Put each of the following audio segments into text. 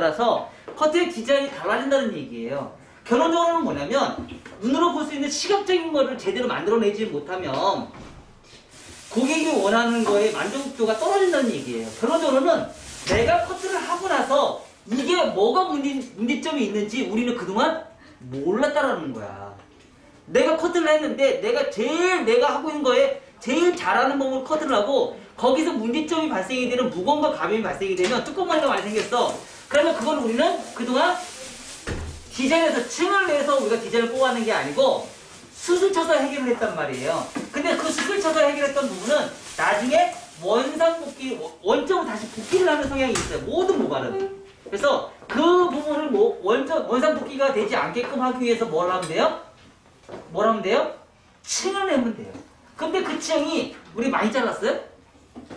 따라서 커트의 디자인이 달라진다는 얘기예요. 결론적으로는 뭐냐면 눈으로 볼 수 있는 시각적인 거를 제대로 만들어내지 못하면 고객이 원하는 거에 만족도가 떨어진다는 얘기예요. 결론적으로는 내가 커트를 하고 나서 이게 뭐가 문제점이 있는지 우리는 그동안 몰랐다라는 거야. 내가 커트를 했는데 내가 하고 있는 거에 제일 잘하는 법으로 커트를 하고 거기서 문제점이 발생이 되는 무거움과 가벼움이 발생이 되면 뚜껑머리가 많이 생겼어. 그러면 그걸 우리는 그동안 디자인에서 층을 내서 우리가 디자인을 뽑아낸 게 아니고 수술 쳐서 해결을 했단 말이에요. 근데 그 수술 쳐서 해결했던 부분은 나중에 원상복귀, 원점으로 다시 복귀를 하는 성향이 있어요. 모든 모발은. 그래서 그 부분을 원상복귀가 되지 않게끔 하기 위해서 뭘 하면 돼요? 뭘 하면 돼요? 층을 내면 돼요. 근데 그 층이 우리 많이 잘랐어요?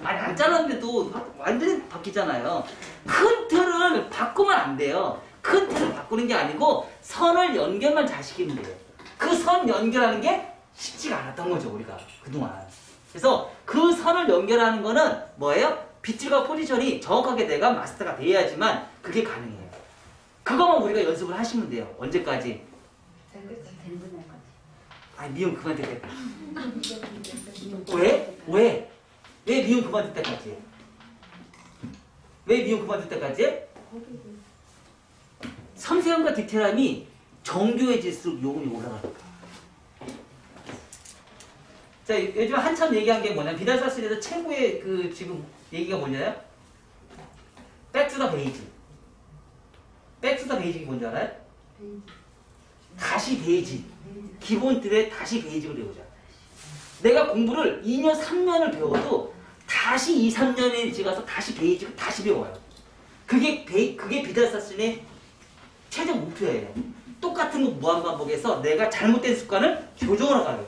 아니 안 잘랐는데도 완전히 바뀌잖아요. 큰 틀을 바꾸면 안 돼요. 큰 틀을 바꾸는 게 아니고 선을 연결만 잘 시키면 돼요. 그 선 연결하는 게 쉽지가 않았던 거죠 우리가 그동안. 그래서 그 선을 연결하는 거는 뭐예요? 빗질과 포지션이 정확하게 내가 마스터가 돼야지만 그게 가능해요. 그거만 우리가 연습을 하시면 돼요. 언제까지? 아니 미용 그만 될 때까지. 왜? 왜? 왜 미용 그만 될 때까지? 왜 미용 그만 될 때까지? 섬세함과 디테일함이 정교해질수록 요금이 올라가니까. 자, 요즘 한참 얘기한 게 뭐냐면 비달사슬에서 최고의 그 지금 얘기가 뭐냐요? 백투더 베이직. 백투더 베이직이 뭔지 알아요? 다시 베이직. 기본 틀에 다시 베이직을 배우자. 내가 공부를 2년, 3년을 배워도 다시 2, 3년에 지가서 다시 베이직을 다시 배워요. 그게 비달사슬의 최종 목표예요. 똑같은 거 무한반복해서 내가 잘못된 습관을 교정하러 가요.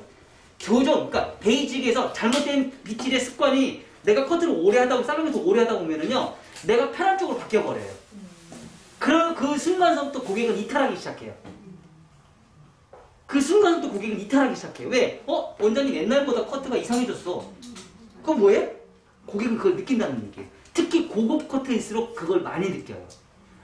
교정, 그러니까 베이직에서 잘못된 빗질의 습관이 내가 커트를 오래 하다 보면 살롱에서 오래 하다 보면은요 내가 편한 쪽으로 바뀌어버려요. 그 순간서부터 고객은 이탈하기 시작해요. 그 순간부터 고객은 이탈하기 시작해요. 왜? 원장님 옛날보다 커트가 이상해졌어. 그럼 뭐해? 고객은 그걸 느낀다는 얘기예요. 특히 고급 커트일수록 그걸 많이 느껴요.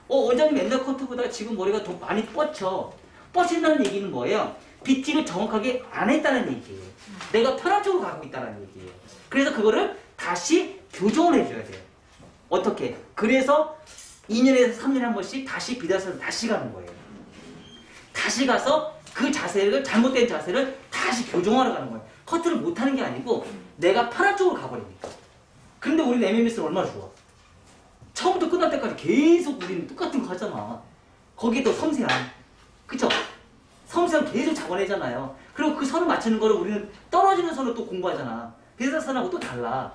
원장님 옛날 커트보다 지금 머리가 더 많이 뻗쳐. 뻗친다는 얘기는 뭐예요? 빗질을 정확하게 안 했다는 얘기예요. 내가 편한 쪽으로 가고 있다는 얘기예요. 그래서 그거를 다시 교정을 해줘야 돼요. 어떻게? 그래서 2년에서 3년에 한 번씩 다시 비달사슬 다시 가는 거예요. 다시 가서 그 자세를, 잘못된 자세를 다시 교정하러 가는 거예요. 커트를 못하는 게 아니고 내가 편한 쪽으로 가버리니까. 그런데 우리는 MMS는 얼마나 좋아? 처음부터 끝날 때까지 계속 우리는 똑같은 거 하잖아. 거기에 또 섬세함. 그쵸? 섬세함 계속 잡아내잖아요. 그리고 그 선을 맞추는 거를 우리는 떨어지는 선을 또 공부하잖아. 비달사슬하고 또 달라.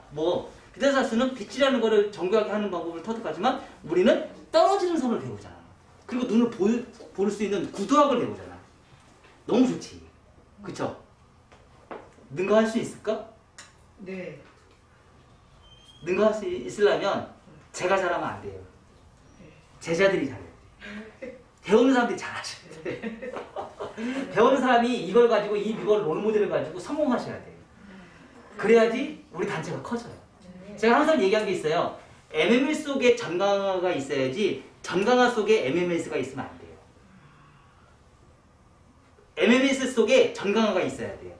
비달사슬은 빗질하는 거를 정교하게 하는 방법을 터득하지만 우리는 떨어지는 선을 배우잖아. 그리고 눈을 볼 수 있는 구도학을 배우잖아. 너무 좋지. 그쵸? 능가할 수 있을까? 네. 능가할 수 있으려면 제가 잘하면 안 돼요. 제자들이 잘해요. 배우는 사람들이 잘하셔야 돼. 배우는 사람이 이걸 가지고 이 롤모델을 가지고 성공하셔야 돼요. 그래야지 우리 단체가 커져요. 제가 항상 얘기한 게 있어요. MMS 속에 전강화가 있어야지 전강화 속에 MMS가 있으면 안 돼요. MMS 속에 전강화가 있어야 돼요.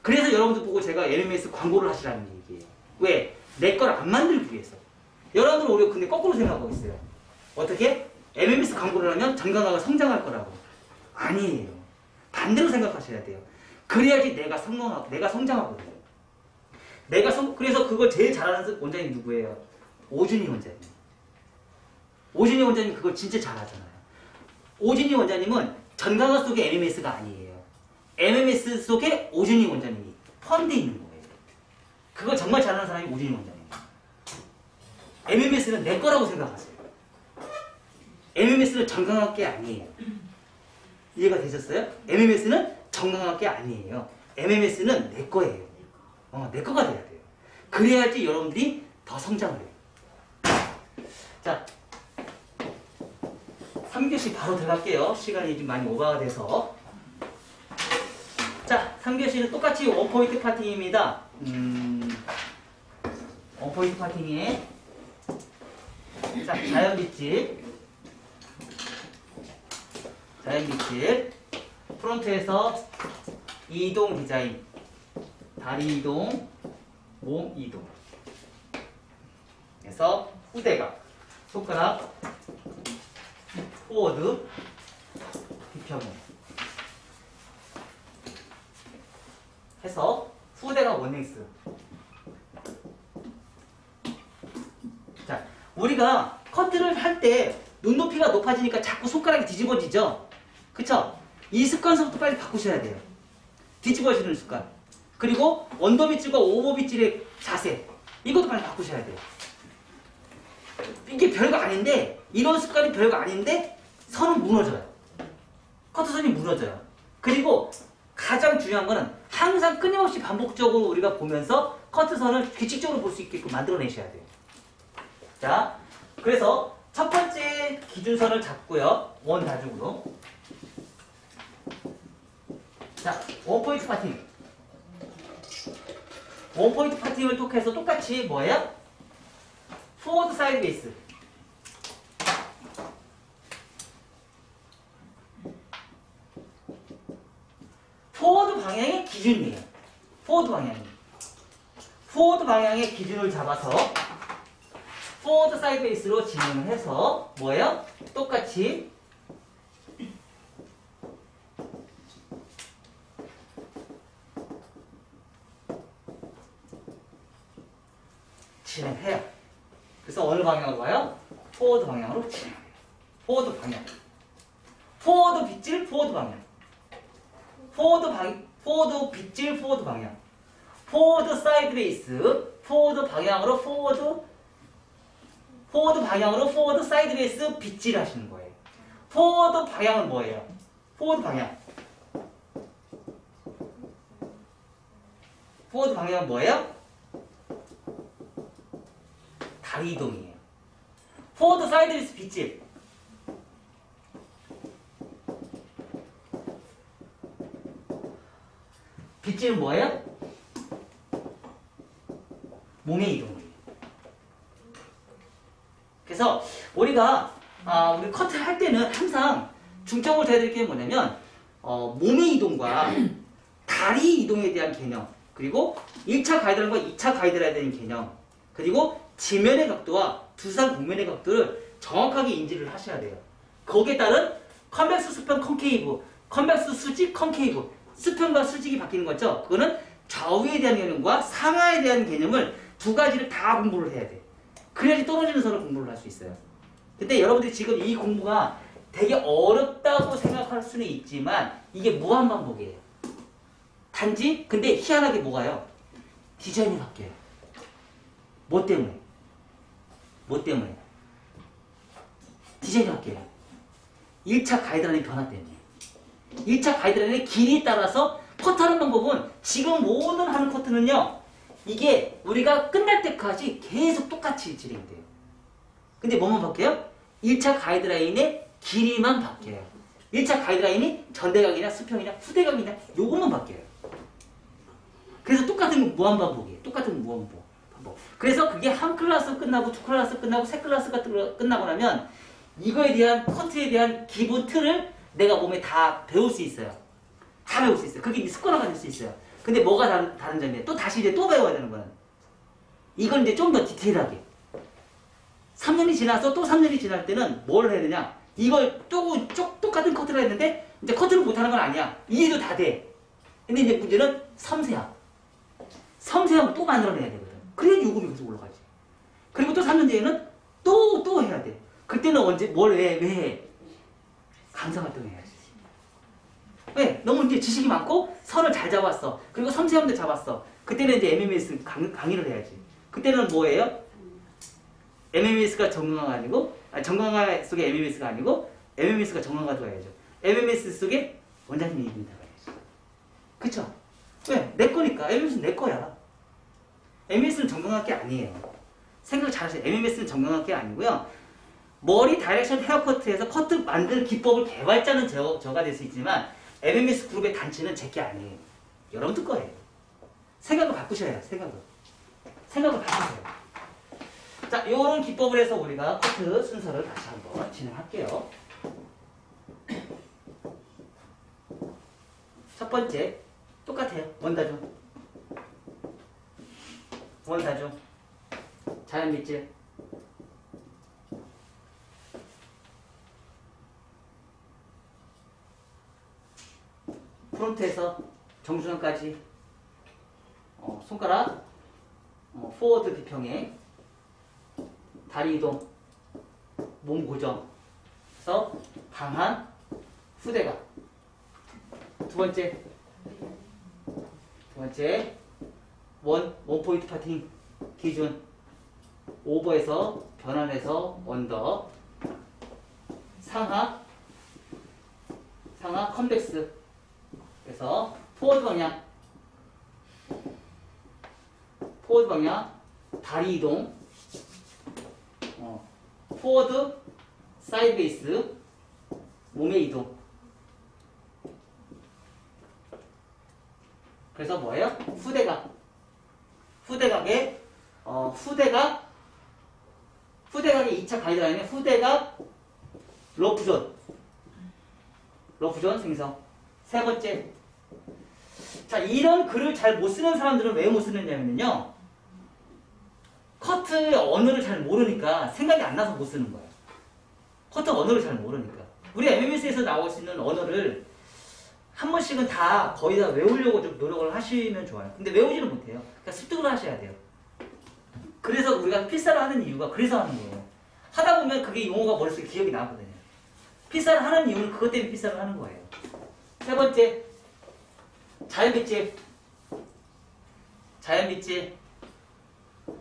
그래서 여러분들 보고 제가 MMS 광고를 하시라는 얘기예요. 왜? 내 걸 안 만들기 위해서. 여러분들은 오히려 근데 거꾸로 생각하고 있어요. 어떻게? MMS 광고를 하면 전강화가 성장할 거라고. 아니에요. 반대로 생각하셔야 돼요. 그래야지 내가 성장하거든요. 그래서 그걸 제일 잘하는 원장님 누구예요? 오준희 원장님. 오준희 원장님 그걸 진짜 잘하잖아요. 오준희 원장님은 전강화 속의 MMS가 아니에요. MMS 속에 오준희 원장님이 포함되어 있는 거예요. 그걸 정말 잘하는 사람이 오준희 원장님. MMS는 내 거라고 생각하세요. MMS는 전강화 게 아니에요. 이해가 되셨어요? MMS는 전강화 게 아니에요. MMS는 내 거예요. 내 거가 돼야 돼요. 그래야지 여러분들이 더 성장을 해요. 자, 3교시 바로 들어갈게요. 시간이 좀 많이 오버가 돼서. 자, 3교시는 똑같이 원포인트 파팅입니다. 원포인트 파팅에 자, 자연 빗질. 자연 빗질. 프론트에서 이동 디자인. 다리 이동, 몸 이동. 그래서 후대각, 손가락, 포워드, 비평형. 해서 후대각 원넥스. 자, 우리가 커트를 할 때 눈높이가 높아지니까 자꾸 손가락이 뒤집어지죠? 그쵸? 이 습관서부터 빨리 바꾸셔야 돼요. 뒤집어지는 습관. 그리고 언더 빗질과 오버 빗질의 자세. 이것도 빨리 바꾸셔야 돼요. 이게 별거 아닌데, 이런 습관이 별거 아닌데 선은 무너져요. 커트선이 무너져요. 그리고 가장 중요한 거는 항상 끊임없이 반복적으로 우리가 보면서 커트선을 규칙적으로 볼 수 있게끔 만들어내셔야 돼요. 자, 그래서 첫 번째 기준선을 잡고요. 원 다중으로. 자, 원포인트 파팅. 원포인트 파팅을 해서 똑같이 뭐예요? 포워드 사이드 베이스. 포워드 방향의 기준이에요. 포워드 방향이. 포워드 방향의 기준을 잡아서 포워드 사이드 베이스로 진행을 해서 뭐예요? 똑같이 진행해요. 그래서 어느 방향으로 가요? 포워드 방향으로 진행해요. 포워드 방향. 포워드 빗질, 포워드 방향. 포워드 빗질, 포워드 방향. 포워드 사이드 베이스, 포워드 방향으로 포워드 방향으로 포워드 사이드 베이스 빗질 하시는 거예요. 포워드 방향은 뭐예요? 포워드 방향. 포워드 방향은 뭐예요? 다리 이동이에요. 포워드 사이드 베이스 빗질. 빗질은 뭐예요? 몸의 이동이에요. 그래서 우리가 우리 커트를 할 때는 항상 중점을 둬야 될 게 뭐냐면 몸의 이동과 다리 이동에 대한 개념, 그리고 1차 가이드라인과 2차 가이드라인에 대한 개념, 그리고 지면의 각도와 두상 곡면의 각도를 정확하게 인지를 하셔야 돼요. 거기에 따른 컨벡스 수평 컨케이브, 컨벡스 수직 컨케이브, 수평과 수직이 바뀌는 거죠. 그거는 좌우에 대한 개념과 상하에 대한 개념을 두 가지를 다 공부를 해야 돼. 그래야지 떨어지는 선을 공부를 할 수 있어요. 근데 여러분들이 지금 이 공부가 되게 어렵다고 생각할 수는 있지만 이게 무한반복이에요. 단지 근데 희한하게 뭐가요? 디자인이 바뀌어요. 뭐 때문에? 뭐 때문에? 디자인이 바뀌어요. 1차 가이드라인의 변화 때문에. 1차 가이드라인의 길이에 따라서 커트하는 방법은 지금 모든 하는 커트는요. 이게 우리가 끝날 때까지 계속 똑같이 진행돼요. 근데 뭐만 바뀌어요? 1차 가이드라인의 길이만 바뀌어요. 1차 가이드라인이 전대각이냐 수평이냐 후대각이냐 요것만 바뀌어요. 그래서 똑같은 무한반복이에요. 똑같은 무한반복. 그래서 그게 한 클래스 끝나고 두 클래스 끝나고 세 클래스가 끝나고 나면 이거에 대한 커트에 대한 기본 틀을 내가 몸에 다 배울 수 있어요. 다 배울 수 있어요. 그게 습관화가 될 수 있어요. 근데 뭐가 다른 점이에요? 또 다시 이제 또 배워야 되는 거예요. 이건 이제 좀 더 디테일하게. 3년이 지나서 또 3년이 지날 때는 뭘 해야 되냐? 이걸 똑같은 커트를 했는데 이제 커트를 못하는 건 아니야. 이해도 다 돼. 근데 이제 문제는 섬세함. 섬세함을 또 만들어내야 되거든. 그래야 요금이 계속 올라가지. 그리고 또 3년 뒤에는 또 해야 돼. 그때는 언제 왜 해? 강사 활동 해야지. 왜? 너무 이제 지식이 많고 선을 잘 잡았어. 그리고 섬세함도 잡았어. 그때는 이제 MMS 강의를 해야지. 그때는 뭐예요? MMS가 정강화가 아니고 정강화 속에 MMS가 아니고 MMS가 정강화 들어가야죠. MMS 속에 원장님 이름이 들어가야죠. 그쵸? 왜? 내 거니까. MMS는 내 거야. MMS는 정강화 게 아니에요. 생각 잘하세요. MMS는 정강화 게 아니고요. 머리 다이렉션 헤어커트에서 커트 만드는 기법을 개발자는 저가 될 수 있지만 MMS 그룹의 단체는 제 게 아니에요. 여러분들 거예요. 생각을 바꾸셔야 해요. 생각을 바꾸세요. 자, 요런 기법을 해서 우리가 커트 순서를 다시 한번 진행할게요. 첫 번째 똑같아요. 원다중. 원다중. 자연빗질. 프론트에서 정수선까지 손가락 포워드 비평행 다리 이동 몸 고정에서 강한 후대각. 두 번째 원 포인트 파팅 기준 오버에서 변환해서 언더 상하 컨벡스. 그래서 포워드 방향 다리 이동 포워드 사이드 베이스 몸의 이동. 그래서 뭐예요? 후대각의 후대각의 2차 가이드라인은 후대각 러프존 생성. 세 번째, 자, 이런 글을 잘 못 쓰는 사람들은 왜 못 쓰느냐면요, 커트의 언어를 잘 모르니까 생각이 안 나서 못 쓰는 거예요. 커트 언어를 잘 모르니까. 우리 MMS에서 나올 수 있는 언어를 한 번씩은 다 거의 다 외우려고 좀 노력을 하시면 좋아요. 근데 외우지는 못해요. 그러니까 습득을 하셔야 돼요. 그래서 우리가 필사를 하는 이유가 그래서 하는 거예요. 하다 보면 그게 용어가 머릿속에 기억이 나거든요. 필사를 하는 이유는 그것 때문에 필사를 하는 거예요. 세 번째, 자연빗질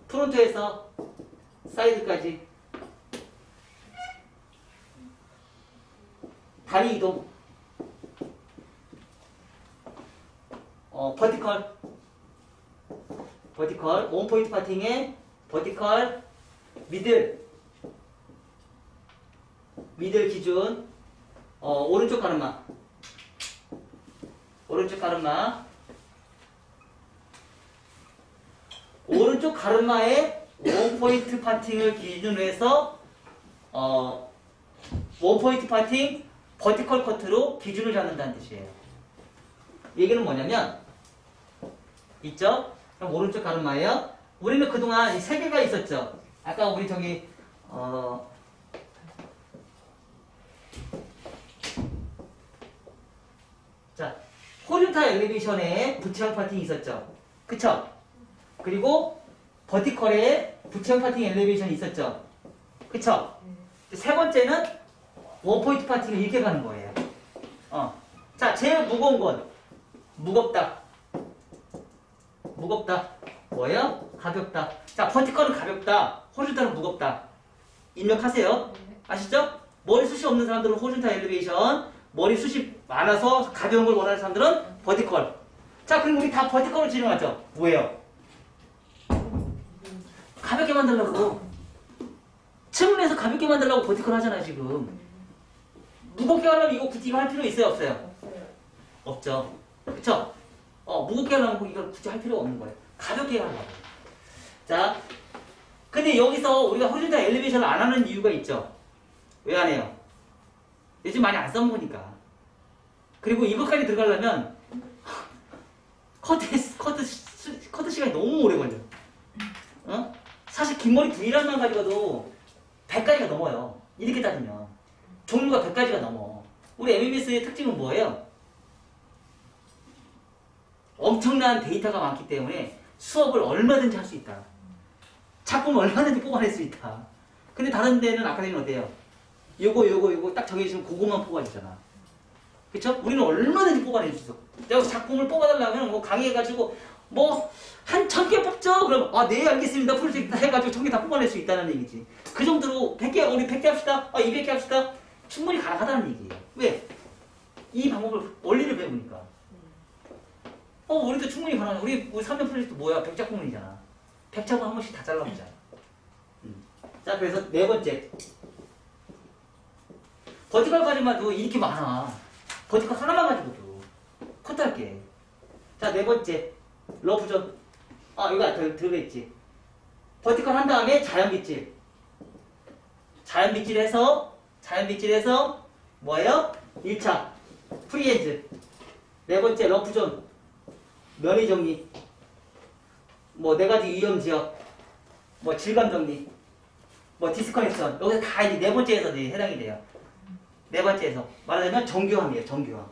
프론트에서 사이드까지 다리 이동 버티컬 원포인트 파팅의 버티컬 미들 기준 오른쪽 가르마 오른쪽 가르마의 원포인트 파팅을 기준으로 해서 원포인트 파팅 버티컬 커트로 기준을 잡는다는 뜻이에요. 얘기는 뭐냐면 있죠? 그럼 오른쪽 가르마예요. 우리는 그동안 이 세 개가 있었죠. 아까 우리 저기 자, 호리존탈 엘리베이션에 부채형 파팅이 있었죠. 그쵸? 그리고 버티컬에 부채형 파팅 엘리베이션이 있었죠. 그쵸? 세 번째는 원포인트 파팅을 이렇게 가는 거예요. 자, 제일 무거운 건 무겁다. 뭐예요? 가볍다. 자, 버티컬은 가볍다. 호리존탈은 무겁다. 입력하세요. 아시죠? 머리숱이 없는 사람들은 호리존탈 엘리베이션, 머리숱이 많아서 가벼운 걸 원하는 사람들은 버티컬. 자, 그럼 우리 다 버티컬을 진행하죠. 뭐예요? 가볍게 만들려고. 층에서 가볍게 만들려고 버티컬 하잖아요, 지금. 무겁게 하려면 이거 굳이 할 필요 있어요, 없어요? 없죠. 그쵸? 무겁게 하려면 이걸 굳이 할 필요가 없는 거예요. 가볍게 하려고. 자, 근데 여기서 우리가 호리존탈 엘리베이션을 안 하는 이유가 있죠. 왜 안 해요? 요즘 많이 안 써먹으니까. 그리고 이거까지 들어가려면 커트 시간이 너무 오래 걸려. 사실 긴 머리 V라인만 가지고도 100가지가 넘어요. 이렇게 따지면. 종류가 100가지가 넘어. 우리 MMS의 특징은 뭐예요? 엄청난 데이터가 많기 때문에 수업을 얼마든지 할 수 있다. 작품을 얼마든지 뽑아낼 수 있다. 근데 다른 데는 아카데미는 어때요? 요거 딱 정해주시면 그거만 뽑아주잖아. 그쵸? 우리는 얼마든지 뽑아낼 수 있어. 내가 작품을 뽑아달라면 뭐 강의해가지고 뭐 한 1000개 뽑죠? 그럼 네 알겠습니다. 프로젝트 해가지고 1000개 다 뽑아낼 수 있다는 얘기지. 그 정도로 100개 우리 100개 합시다. 200개 합시다. 충분히 가능하다는 얘기예요. 왜? 이 방법을 원리를 배우니까. 우리도 충분히 가능해. 우리 3년 프로젝트 뭐야? 100작품이잖아. 100작품 한 번씩 다 잘라보자. 자, 그래서 네 번째. 버티컬까지만도 이렇게 많아. 버티컬 하나만 가지고도 커트할게. 자, 네 번째. 러프존. 여기 들어있지. 버티컬 한 다음에 자연빗질. 자연빗질해서 뭐예요? 1차. 프리핸즈. 네 번째 러프존, 면의 정리, 뭐 네 가지 위험 지역, 뭐 질감 정리, 뭐 디스커넥션. 여기서 다 이제 네 번째에서 이제 해당이 돼요. 네 번째에서 말하자면 정교함이에요. 정교함.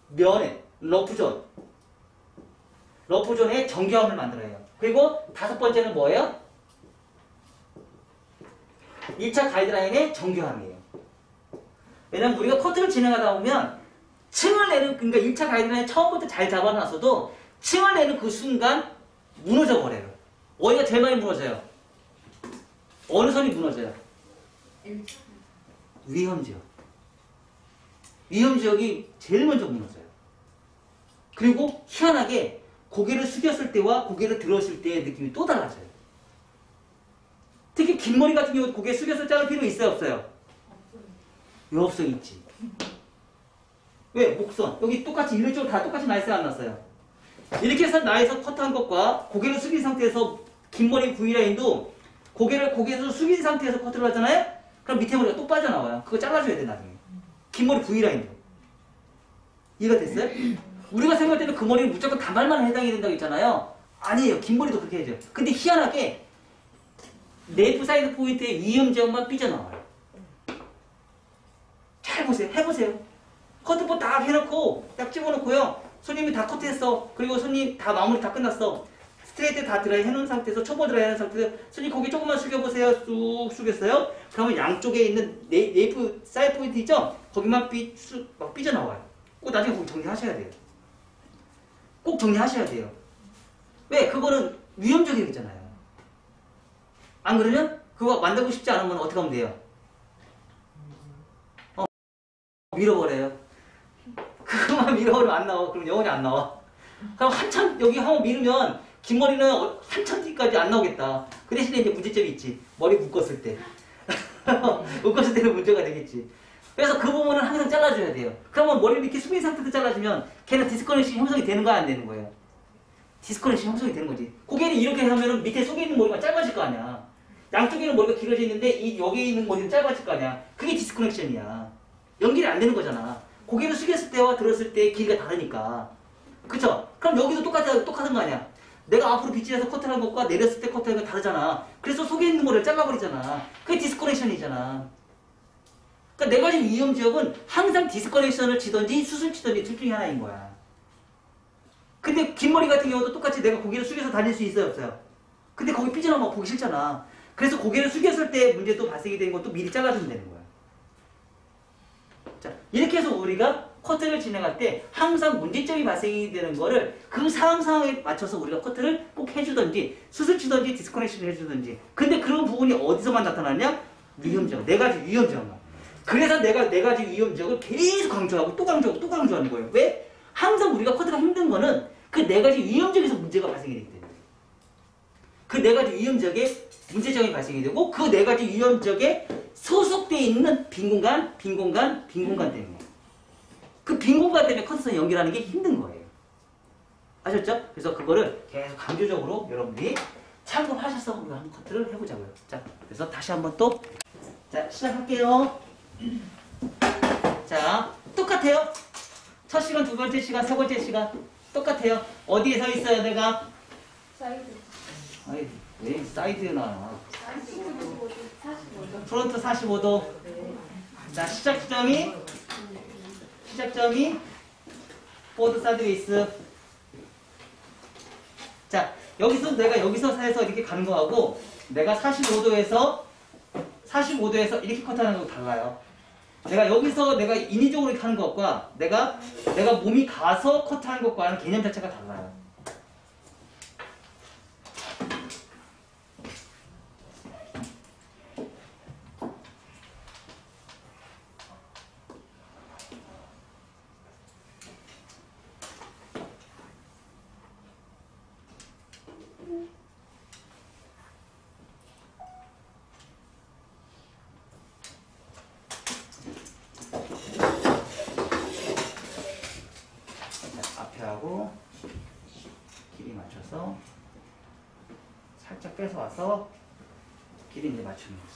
면에 러프존, 러프존의 정교함을 만들어요. 그리고 다섯 번째는 뭐예요? 1차 가이드라인의 정교함이에요. 왜냐면 우리가 커트를 진행하다 보면 층을 내는, 그러니까 1차 가이드라인 처음부터 잘 잡아놨어도 층을 내는 그 순간 무너져 버려요. 어디가 제일 많이 무너져요? 어느 선이 무너져요? 위험지역. 위험지역이 제일 먼저 무너져요. 그리고 희한하게 고개를 숙였을 때와 고개를 들었을 때의 느낌이 또 달라져요. 특히 긴 머리 같은 경우 고개 숙여서 자를 필요 있어요? 없어요? 왜 없어? 있지. 왜? 목선. 여기 똑같이 이쪽으로 다 똑같이 나있어요? 안 났어요? 이렇게 해서 나에서 커트한 것과 고개를 숙인 상태에서 긴 머리 V라인도 고개에서 숙인 상태에서 커트를 하잖아요? 그럼 밑에 머리가 또 빠져나와요. 그거 잘라줘야 돼, 나중에. 긴 머리 V라인도. 이해가 됐어요? 우리가 생각할 때는 그 머리는 무조건 단발만 해당이 된다고 했잖아요. 아니에요. 긴 머리도 그렇게 해야죠. 근데 희한하게 네이프 사이드 포인트의 위험 지역만 삐져나와요. 잘 보세요. 해보세요. 커트볼 딱 해놓고 딱 집어넣고요. 손님이 다 커트했어. 그리고 손님 다 마무리 다 끝났어. 스트레이트 다 드라이 해놓은 상태에서 초보 드라이 해놓은 상태에서 손님 고개 조금만 숙여보세요. 쑥 숙였어요. 그러면 양쪽에 있는 네이프 사이드 포인트 있죠? 거기만 막 삐져나와요. 꼭 나중에 거기 정리하셔야 돼요. 꼭 정리하셔야 돼요. 왜? 그거는 위험적이잖아요. 안 그러면 그거 만들고 싶지 않으면 어떻게 하면 돼요? 밀어버려요. 그거만 밀어버리면 안 나와. 그럼 영원히 안 나와. 그럼 한참 여기 한번 밀으면 긴 머리는 한참 뒤까지 안 나오겠다. 그 대신에 이제 문제점이 있지. 머리 묶었을 때. 묶었을 때는 문제가 되겠지. 그래서 그 부분은 항상 잘라줘야 돼요. 그러면 머리를 이렇게 숙인 상태도 잘라주면 걔는 디스커넥션이 형성이 되는 거야, 안 되는 거예요? 디스커넥션이 형성이 되는 거지. 고개를 이렇게 하면은 밑에 속에 있는 머리가 짧아질 거 아니야. 양쪽에는 머리가 길어져 있는데 여기에 있는 머리는 짧아질 거 아니야. 그게 디스커넥션이야. 연결이 안 되는 거잖아. 고개를 숙였을 때와 들었을 때의 길이가 다르니까. 그쵸? 그럼 여기도 똑같은 거 아니야. 내가 앞으로 빗질해서 커트하는 것과 내렸을 때 커트하는 건 다르잖아. 그래서 속에 있는 머리를 잘라버리잖아. 그게 디스커넥션이잖아. 그러니까 네 가지 위험 지역은 항상 디스커넥션을 치든지 수술 치든지 둘 중에 하나인 거야. 근데 긴 머리 같은 경우도 똑같이 내가 고개를 숙여서 다닐 수 있어요? 없어요? 근데 거기 삐져나오면 보기 싫잖아. 그래서 고개를 숙였을 때 문제도 발생이 되는 것도 미리 잘라주면 되는 거야. 자, 이렇게 해서 우리가 커트를 진행할 때 항상 문제점이 발생이 되는 거를 그 상황에 맞춰서 우리가 커트를 꼭 해주든지 수술 치든지 디스커넥션을 해주든지. 근데 그런 부분이 어디서만 나타나냐? 위험지역. 네 가지 위험지역만. 그래서 내가 네 가지 위험지역을 계속 강조하고 또 강조하고 또 강조하는 거예요. 왜? 항상 우리가 커트가 힘든 거는 그 네 가지 위험지역에서 문제가 발생이 되기 때문에. 그 네 가지 위험지역에 문제점이 발생이 되고 그 네 가지 위험지역에 소속되어 있는 빈 공간 때문에. 그 빈 공간 때문에 커트선 연결하는 게 힘든 거예요. 아셨죠? 그래서 그거를 계속 강조적으로 여러분들이 참고하셔서 우리가 한번 커트를 해보자고요. 자, 그래서 다시 한번 또 자, 시작할게요. 자, 똑같아요. 첫 시간, 두 번째 시간, 세 번째 시간 똑같아요. 어디에 서 있어요, 내가? 사이드. 아니, 왜 사이드에 나와? 45도. 프론트 45도. 자, 시작점이 보드 사이드베이스. 자, 내가 여기서 해서 이렇게 가는 거하고 내가 45도에서 이렇게 커트하는 거하고 달라요. 내가 인위적으로 이렇게 하는 것과 내가 몸이 가서 커트하는 것과는 개념 자체가 달라요. 하고 길이 맞춰서 살짝 뺏어와서 길이 이제 맞추는 거지.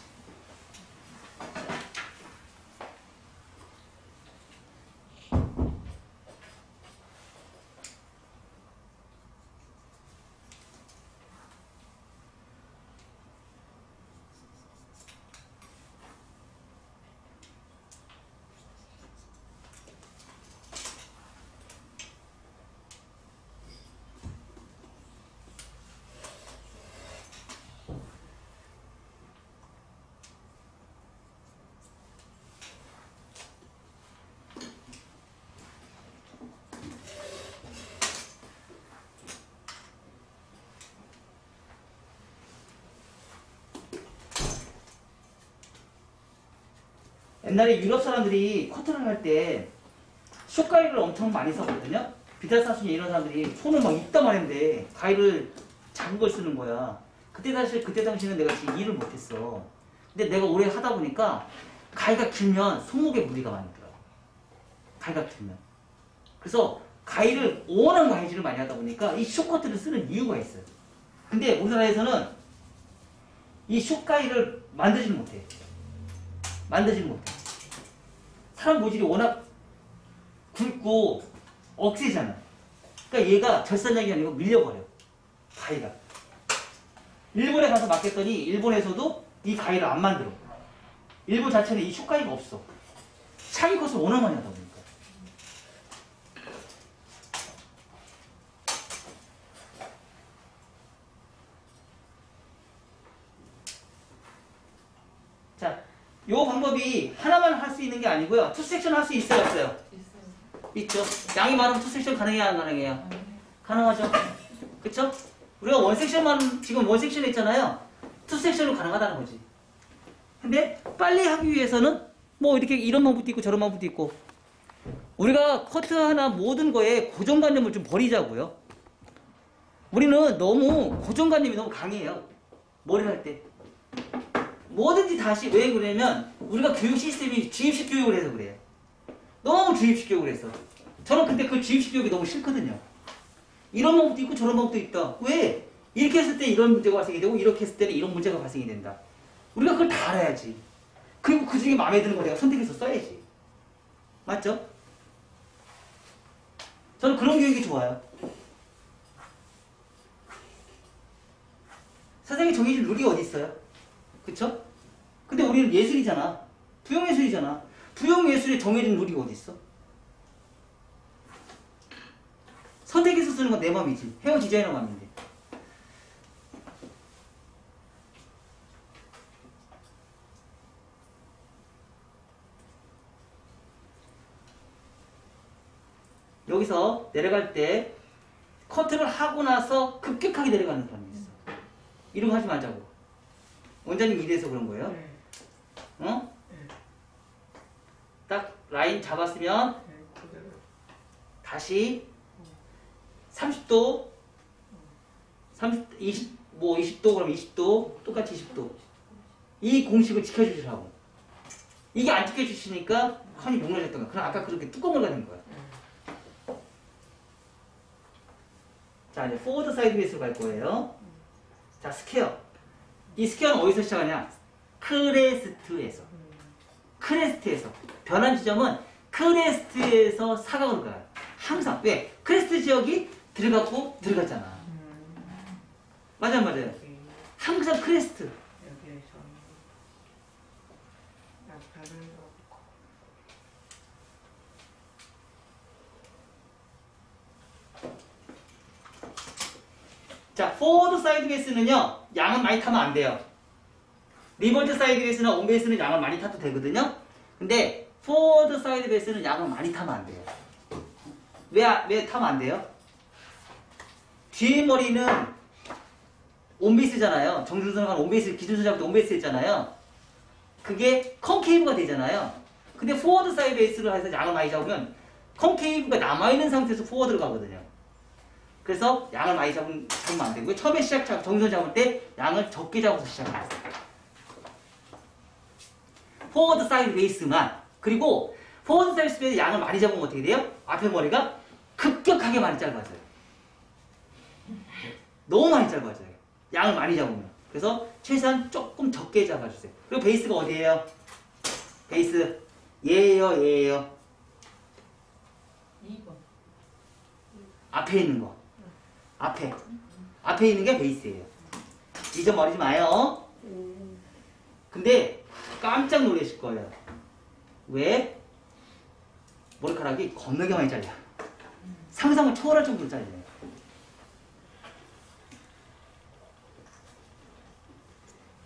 옛날에 유럽 사람들이 커트를 할 때 숏가위를 엄청 많이 썼거든요. 비탈사순이 이런 사람들이 손을 막 이따만 했는데 가위를 작은 걸 쓰는 거야. 그때 당시에는 내가 지금 일을 못했어. 근데 내가 오래 하다 보니까 가위가 길면 손목에 무리가 많이 들어. 가위가 길면. 그래서 가위를 워낙 가위질을 많이 하다 보니까 이 숏커트를 쓰는 이유가 있어요. 근데 우리나라에서는 이 숏가위를 만들지는 못해. 만들지는 못해. 사람 모질이 워낙 굵고 억세잖아. 그러니까 얘가 절산력이 아니고 밀려버려. 가위가. 일본에 가서 맡겼더니 일본에서도 이 가위를 안 만들어. 일본 자체는 이 숏가위가 없어. 차기 컷을 워낙 많이 하다 보니까. 자, 요 방법이 하나만 할 수 있는 게 아니고요. 투 섹션 할 수 있어요, 없어요? 있죠. 양이 많으면 투 섹션 가능해요, 안 가능해요? 가능하죠. 그쵸? 우리가 원 섹션만, 지금 원 섹션 했잖아요. 투 섹션으로 가능하다는 거지. 근데 빨리 하기 위해서는 뭐 이렇게 이런 방법도 있고 저런 방법도 있고, 우리가 커트하나 모든 거에 고정관념을 좀 버리자고요. 우리는 너무 고정관념이 너무 강해요. 머리를 할 때. 뭐든지 다시 왜 그러냐면 우리가 교육 시스템이 주입식 교육을 해서 그래요. 너무 주입식 교육을 해서. 저는 근데 그 주입식 교육이 너무 싫거든요. 이런 방법도 있고 저런 방법도 있다. 왜? 이렇게 했을 때 이런 문제가 발생이 되고 이렇게 했을 때는 이런 문제가 발생이 된다. 우리가 그걸 다 알아야지. 그리고 그 중에 마음에 드는 거 내가 선택해서 써야지. 맞죠? 저는 그런 교육이 좋아요. 세상에 정해진 룰이 어디 있어요? 그쵸? 근데 우리는 예술이잖아. 부영예술이잖아. 부영예술에 정해진 룰이 어디 있어? 선택해서 쓰는 건 내 맘이지. 헤어 디자이너 맘인데. 여기서 내려갈 때 커트를 하고 나서 급격하게 내려가는 사람이 있어. 이런 거 하지 말자고. 원장님 이래서 그런 거예요. 어? 딱 라인 잡았으면 다시 30도 20도 그럼 20도 똑같이 20도 이 공식을 지켜주시라고. 이게 안 지켜주시니까 컨이 무너졌던 거야. 그럼 아까 그렇게 뚜껑을 가는 거야. 자, 이제 포워드 사이드 베이스로 갈 거예요. 자, 스퀘어. 이 스퀘어는 어디서 시작하냐? 크레스트에서. 크레스트에서. 변환 지점은 크레스트에서 사각으로 가요. 항상. 왜? 크레스트 지역이 들어갔고 들어갔잖아. 맞아요, 맞아요. 항상 크레스트. 자, 포워드 사이드 베이스는요, 양은 많이 타면 안 돼요. 리버스 사이드 베이스나 온 베이스는 양을 많이 타도 되거든요. 근데 포워드 사이드 베이스는 양을 많이 타면 안 돼요. 왜 타면 안 돼요? 뒤에 머리는 온베이스잖아요. 정준선가 온베이스, 기준선 잡을 때 온베이스 했잖아요. 그게 컨케이브가 되잖아요. 근데 포워드 사이드 베이스를 해서 양을 많이 잡으면 컨케이브가 남아있는 상태에서 포워드로 가거든요. 그래서 양을 많이 잡으면 안 되고요. 처음에 정준선 잡을 때 양을 적게 잡아서 시작합니다. 포워드 사이드 베이스만. 그리고 포워드 사이드 베이스 양을 많이 잡으면 어떻게 돼요? 앞에 머리가 급격하게 많이 짧아져요. 너무 많이 짧아져요. 양을 많이 잡으면. 그래서 최소한 조금 적게 잡아주세요. 그리고 베이스가 어디예요? 베이스 얘예요, 얘예요? 2번. 앞에 있는 거. 앞에 있는 게 베이스예요. 잊어버리지 마요. 근데 깜짝 놀라실 거예요. 왜? 머리카락이 겁나게 많이 잘려. 상상을 초월할 정도로 잘려요.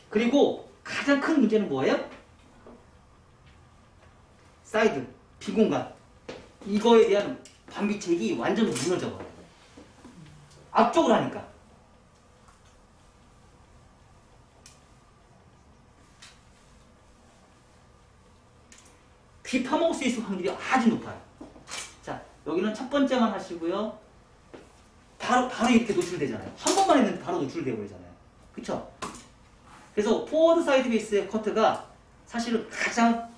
그리고 가장 큰 문제는 뭐예요? 사이드, 빈공간. 이거에 대한 반비책이 완전 무너져버려요. 앞쪽으로 하니까. 귀 파먹을 수 있을 확률이 아주 높아요. 자, 여기는 첫 번째만 하시고요. 바로 이렇게 노출되잖아요. 한 번만 했는데 바로 노출되어 버리잖아요. 그쵸? 그래서 포워드 사이드 베이스의 커트가 사실은 가장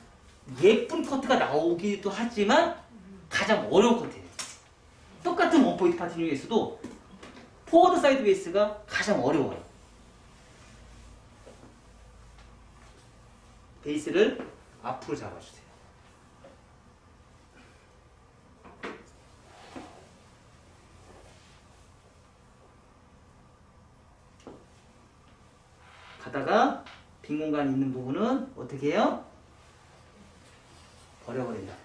예쁜 커트가 나오기도 하지만 가장 어려운 커트예요. 똑같은 원포인트 파트 중에서도 포워드 사이드 베이스가 가장 어려워요. 베이스를 앞으로 잡아주세요. 가다가 빈 공간이 있는 부분은 어떻게 해요? 버려버린다.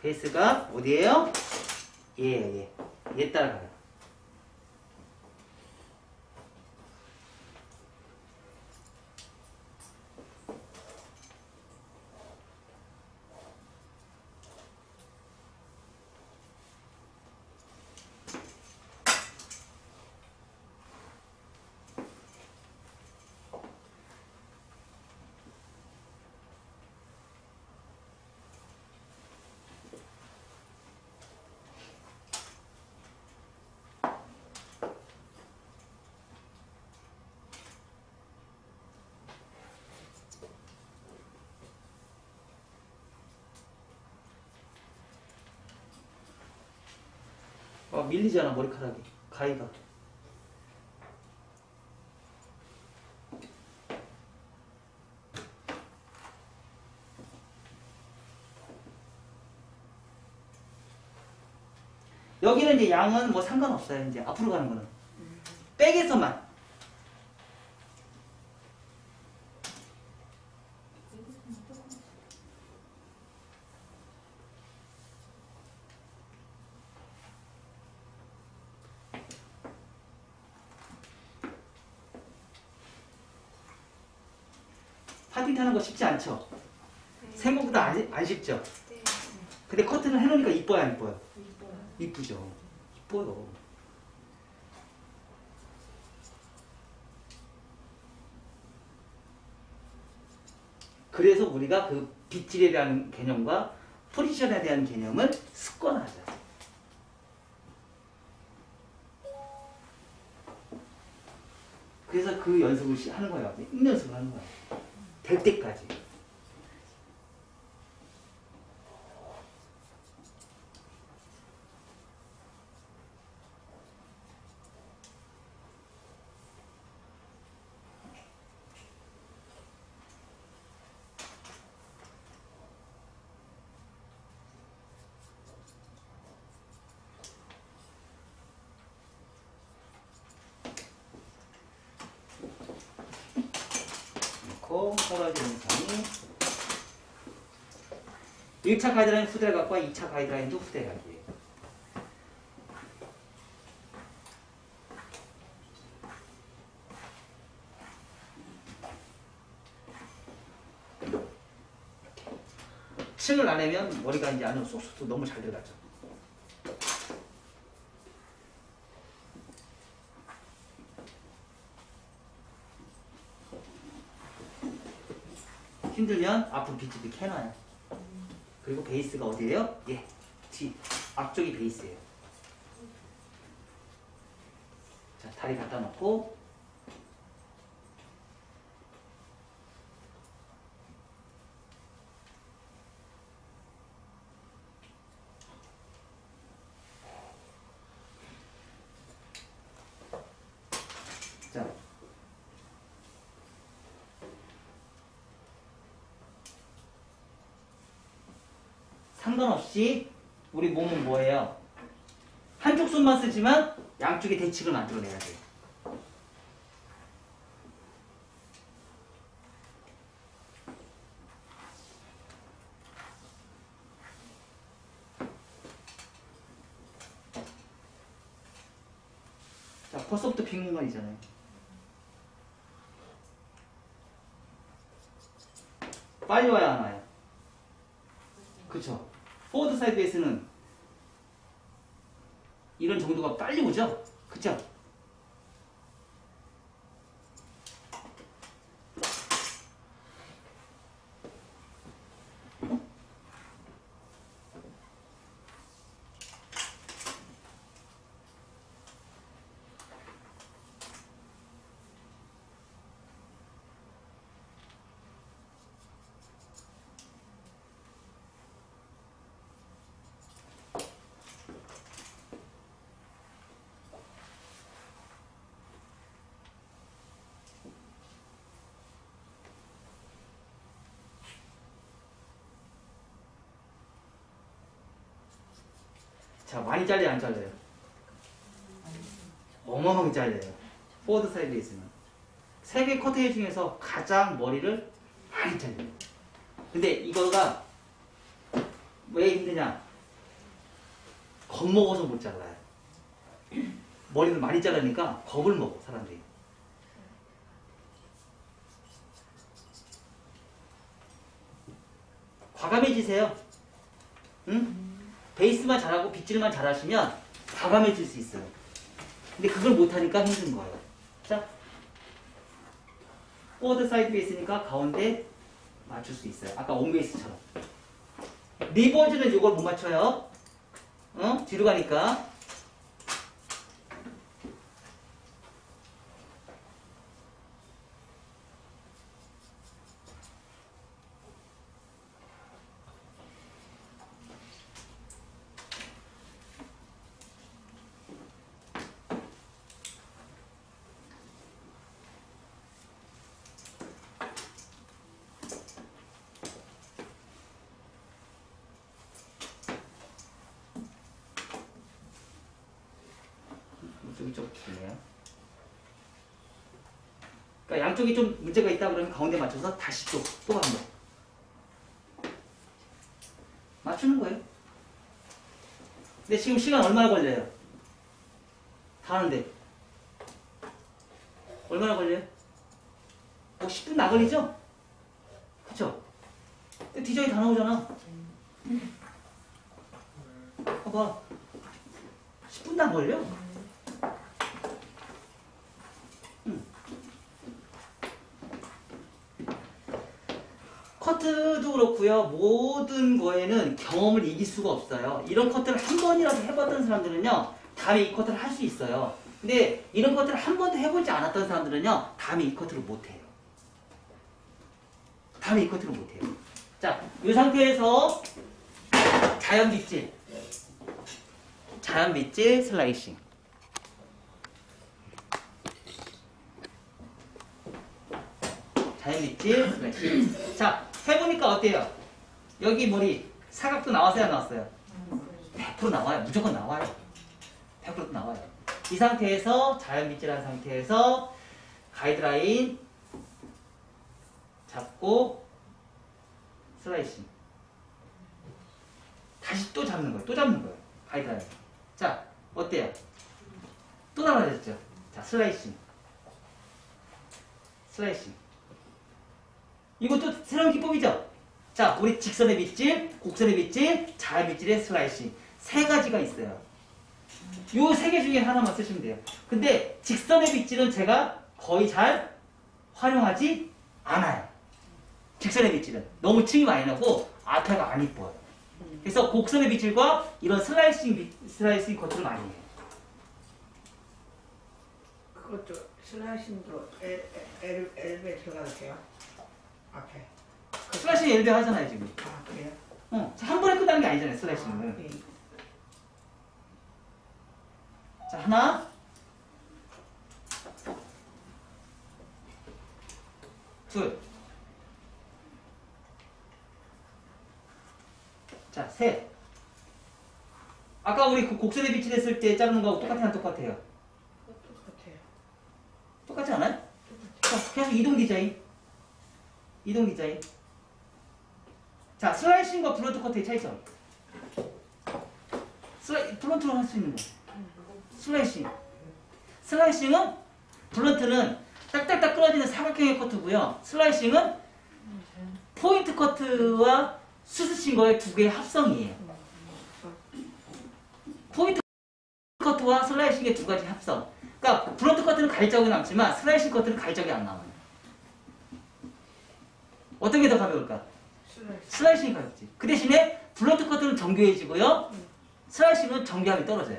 베이스가 어디에요? 얘 따라가요. 밀리잖아, 머리카락이. 가위가. 여기는 이제 양은 뭐 상관없어요. 이제 앞으로 가는 거는. 백에서만. 파틴트 하는 거 쉽지 않죠? 생각보다 안 쉽죠? 근데 커튼을 해놓으니까 이뻐요, 안 이뻐요? 이쁘죠? 이뻐요. 그래서 우리가 그 빗질에 대한 개념과 포지션에 대한 개념을 습관화하자. 그래서 그 연습을 하는 거예요. 입연습을 하는 거예요. 될 때까지. 떨어지는 선이 1차 가이드라인 후대각과 2차 가이드라인도 후대각이에요. 층을 안 내면 머리가 이제 안으로 쏙쏙 너무 잘 들어가죠. 힘들면 앞으로 빗질 이렇게 해놔요. 그리고 베이스가 어디예요? 뒤 앞쪽이 베이스예요. 자, 다리 갖다 놓고 자, 상관없이 우리 몸은 뭐예요? 한쪽 손만 쓰지만 양쪽의 대칭을 만들어내야 돼요. 자, 벌써부터 빈 공간이잖아요. 빨리 와야 하나요? 그쵸? 포워드 사이드 베이스는 이런 정도가 빨리 오죠? 그쵸? 자, 많이 잘려요, 안 잘려요? 어마어마하게 잘려요. 포워드 사이드 베이스는. 세 개 커트헤이 중에서 가장 머리를 많이 잘려요. 근데 이거가 왜 힘드냐? 겁먹어서 못 잘라요. 머리를 많이 자르니까 겁을 먹어, 사람들이. 과감해지세요. 응? 베이스만 잘하고 빗질만 잘하시면 과감해질 수 있어요. 근데 그걸 못하니까 힘든 거예요. 자, 포워드 사이드 베이스니까 가운데 맞출 수 있어요. 아까 온 베이스처럼. 리버즈는 이걸 못 맞춰요. 뒤로 가니까. 이쪽이 좀 기네요. 그러니까 양쪽이 좀 문제가 있다 그러면 가운데 맞춰서 다시 또 한 번 맞추는 거예요. 근데 지금 시간 얼마나 걸려요? 다 하는데 얼마나 걸려요? 뭐 10분 나 걸리죠? 그쵸? 근데 디자인 다 나오잖아. 봐봐, 10분도 안 걸려. 커트도 그렇고요. 모든 거에는 경험을 이길 수가 없어요. 이런 커트를 한 번이라도 해봤던 사람들은요, 다음에 이 커트를 할 수 있어요. 근데 이런 커트를 한 번도 해보지 않았던 사람들은요, 다음에 이 커트를 못해요. 다음에 이 커트를 못해요. 자, 이 상태에서 자연 빗질. 자연 빗질 슬라이싱. 자연 빗질 슬라이싱. 자, 해보니까 어때요? 여기 머리 사각도 나왔어요, 안 나왔어요? 100% 나와요. 무조건 나와요. 100% 나와요. 이 상태에서 자연 빗질한 상태에서 가이드라인 잡고 슬라이싱. 다시 또 잡는 거예요. 또 잡는 거예요. 가이드라인. 자, 어때요? 또 달라졌죠? 자, 슬라이싱. 슬라이싱. 이것도 새로운 기법이죠? 자, 우리 직선의 빗질, 곡선의 빗질, 자연 빗질의 슬라이싱. 세 가지가 있어요. 요 세 개 중에 하나만 쓰시면 돼요. 근데 직선의 빗질은 제가 거의 잘 활용하지 않아요. 직선의 빗질은 너무 층이 많이 나고 앞에가 안 이뻐요. 그래서 곡선의 빗질과 이런 슬라이싱 커트를 많이 해요. 그것도 슬라이싱도 엘베 들어가도 돼요? 앞에. 슬라이싱 엘베 하잖아요, 지금. 아, 그래요? 한 번에 끝나는 게 아니잖아요, 슬라이싱은. 네. 자, 하나, 둘, 자, 셋. 아까 우리 그 곡선에 빗질했을 때 자르는 거하고 똑같아요, 안 똑같아요? 똑같아요. 똑같지 않아요? 자, 계속 이동 디자인. 이동 디자인. 자, 슬라이싱과 블런트 커트의 차이점. 블런트로 할 수 있는 거. 슬라이싱. 슬라이싱은, 블런트는 딱딱딱 끊어지는 사각형의 커트고요. 슬라이싱은 포인트 커트와 수스친 거의 두 개의 합성이에요. 포인트 커트 커트와 슬라이싱의 두 가지 합성. 그러니까 블런트 커트는 가입적이 남지만 슬라이싱 커트는 가입적이 안 남아요. 어떤 게 더 가벼울까? 슬라이싱이 가볍지. 그 대신에 블런트 커트는 정교해지고요. 슬라이싱은 정교함이 떨어져요.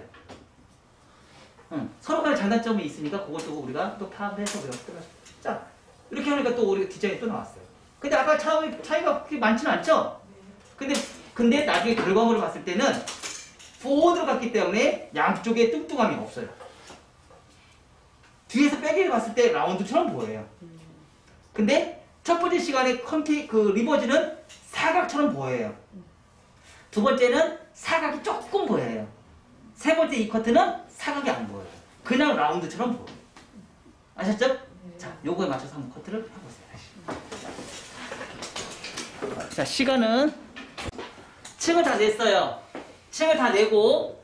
서로 간의 장단점이 있으니까 그것도 우리가 또 파악해서 배웠더라. 자, 이렇게 하니까 또 우리 디자인이 또 나왔어요. 근데 아까 차이가 그렇게 많지는 않죠? 근데 나중에 결과물을 봤을 때는 포워드로 갔기 때문에 양쪽에 뚱뚱함이 없어요. 뒤에서 백을 봤을 때 라운드처럼 보여요. 근데 첫 번째 시간에 리버지는 사각처럼 보여요. 두 번째는 사각이 조금 보여요. 세 번째 이 커트는 사각이 안 보여요. 그냥 라운드처럼 보여요. 아셨죠? 자, 요거에 맞춰서 한번 커트를 해보세요. 다시. 자, 시간은 층을 다 냈어요. 층을 다 내고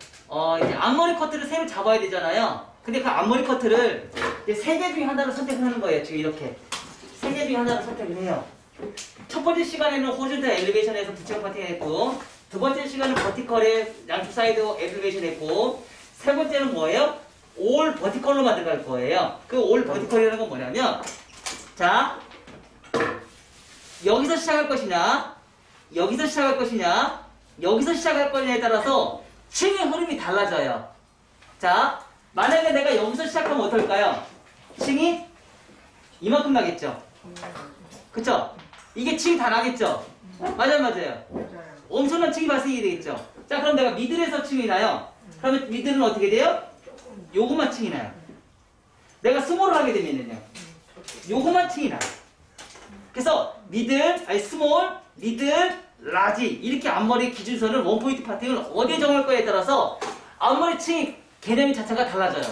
이제 앞머리 커트를 셈을 잡아야 되잖아요. 근데 그 앞머리 커트를 이제 3개 중에 하나를 선택하는 거예요. 지금 이렇게 3개 중에 하나를 선택을 해요. 첫 번째 시간에는 호리존탈 엘리베이션에서 부채 파팅을 했고, 두 번째 시간은 버티컬에 양쪽 사이드 엘리베이션 했고, 세 번째는 뭐예요? 올 버티컬로만 들어갈 거예요. 그 올 버티컬이라는 건 뭐냐면, 자, 여기서 시작할 것이냐, 여기서 시작할 것이냐, 여기서 시작할 거냐에 따라서 층의 흐름이 달라져요. 자, 만약에 내가 여기서 시작하면 어떨까요? 층이 이만큼 나겠죠? 그쵸? 이게 층이 다 나겠죠? 맞아요. 맞아요. 엄청난 층이 발생이 되겠죠? 자, 그럼 내가 미들에서 층이 나요. 그러면 미들은 어떻게 돼요? 요것만 층이 나요. 내가 스몰을 하게 되면요. 요것만 층이 나요. 그래서 스몰, 미들, 라지 이렇게 앞머리 기준선을 원포인트 파팅을 어디에 정할 거에 따라서 앞머리 층 개념 자체가 달라져요.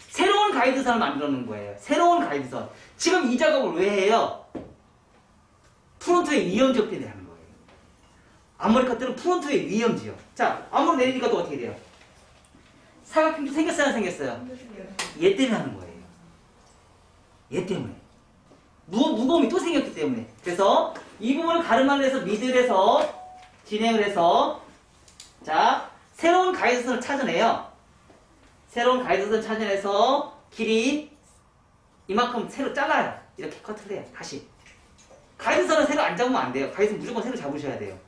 새로운 가이드선을 만들어 놓은 거예요. 새로운 가이드선. 지금 이 작업을 왜 해요? 프론트의 위험지역 때문에 하는 거예요. 앞머리 커트는 프론트의 위험지역. 자, 앞머리 내리니까 또 어떻게 돼요? 사각형도 생겼어요, 안 생겼어요? 얘 때문에 하는 거예요. 얘 때문에. 무거움이 또 생겼기 때문에. 그래서 이 부분을 가름하기 위해서 미들에서 진행을 해서 자, 새로운 가이드선을 찾아내요. 새로운 가이드선 찾아내서 길이 이만큼 새로 잘라요. 이렇게 커트를 해요. 다시. 가이드선은 새로 안 잡으면 안 돼요. 가이드선 무조건 새로 잡으셔야 돼요.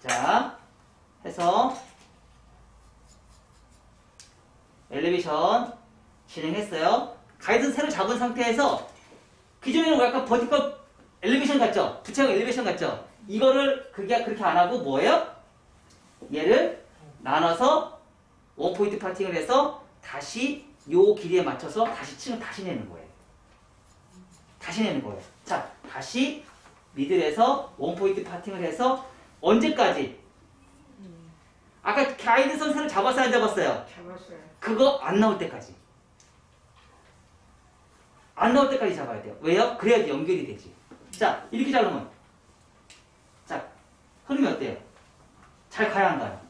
자, 해서 엘리베이션 진행했어요. 가이드선 새로 잡은 상태에서 기존에는 약간 버티컬 엘리베이션 같죠? 부채형 엘리베이션 같죠? 이거를 그렇게 안 하고 뭐예요? 얘를 나눠서 원포인트 파팅을 해서 다시 요 길이에 맞춰서 다시 층을 다시 내는 거예요. 다시 내는 거예요. 자, 다시 미들에서 원포인트 파팅을 해서 언제까지? 아까 가이드선 새로 잡았어요, 안 잡았어요? 잡았어요. 그거 안 나올 때까지. 안 나올 때까지 잡아야 돼요. 왜요? 그래야 연결이 되지. 자, 이렇게 잡으면 자, 흐름이 어때요? 잘 가야 안 가요?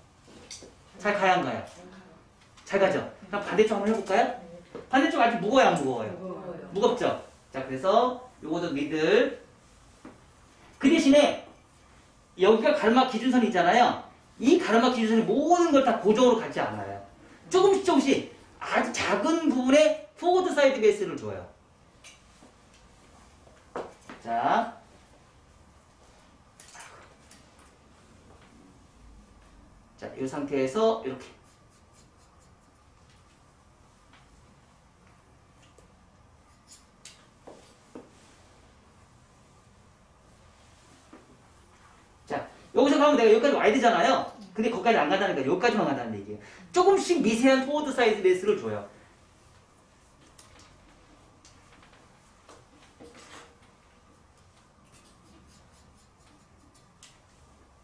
잘 가야 안 가요? 잘 가죠? 그럼 반대쪽 한번 해볼까요? 반대쪽 아직 무거워요, 안 무거워요? 무거워요. 무겁죠? 자, 그래서 요것도 미들. 그 대신에 여기가 가르마 기준선이 있잖아요. 이 가르마 기준선이 모든 걸 다 고정으로 가지 않아요. 조금씩 아주 작은 부분에 포워드 사이드 베이스를 줘요. 자, 이 상태에서 이렇게. 자, 여기서 가면 내가 여기까지 와야 되잖아요. 근데 거기까지 안 간다니까 여기까지만 간다는 얘기예요. 조금씩 미세한 포워드 사이드 베이스를 줘요.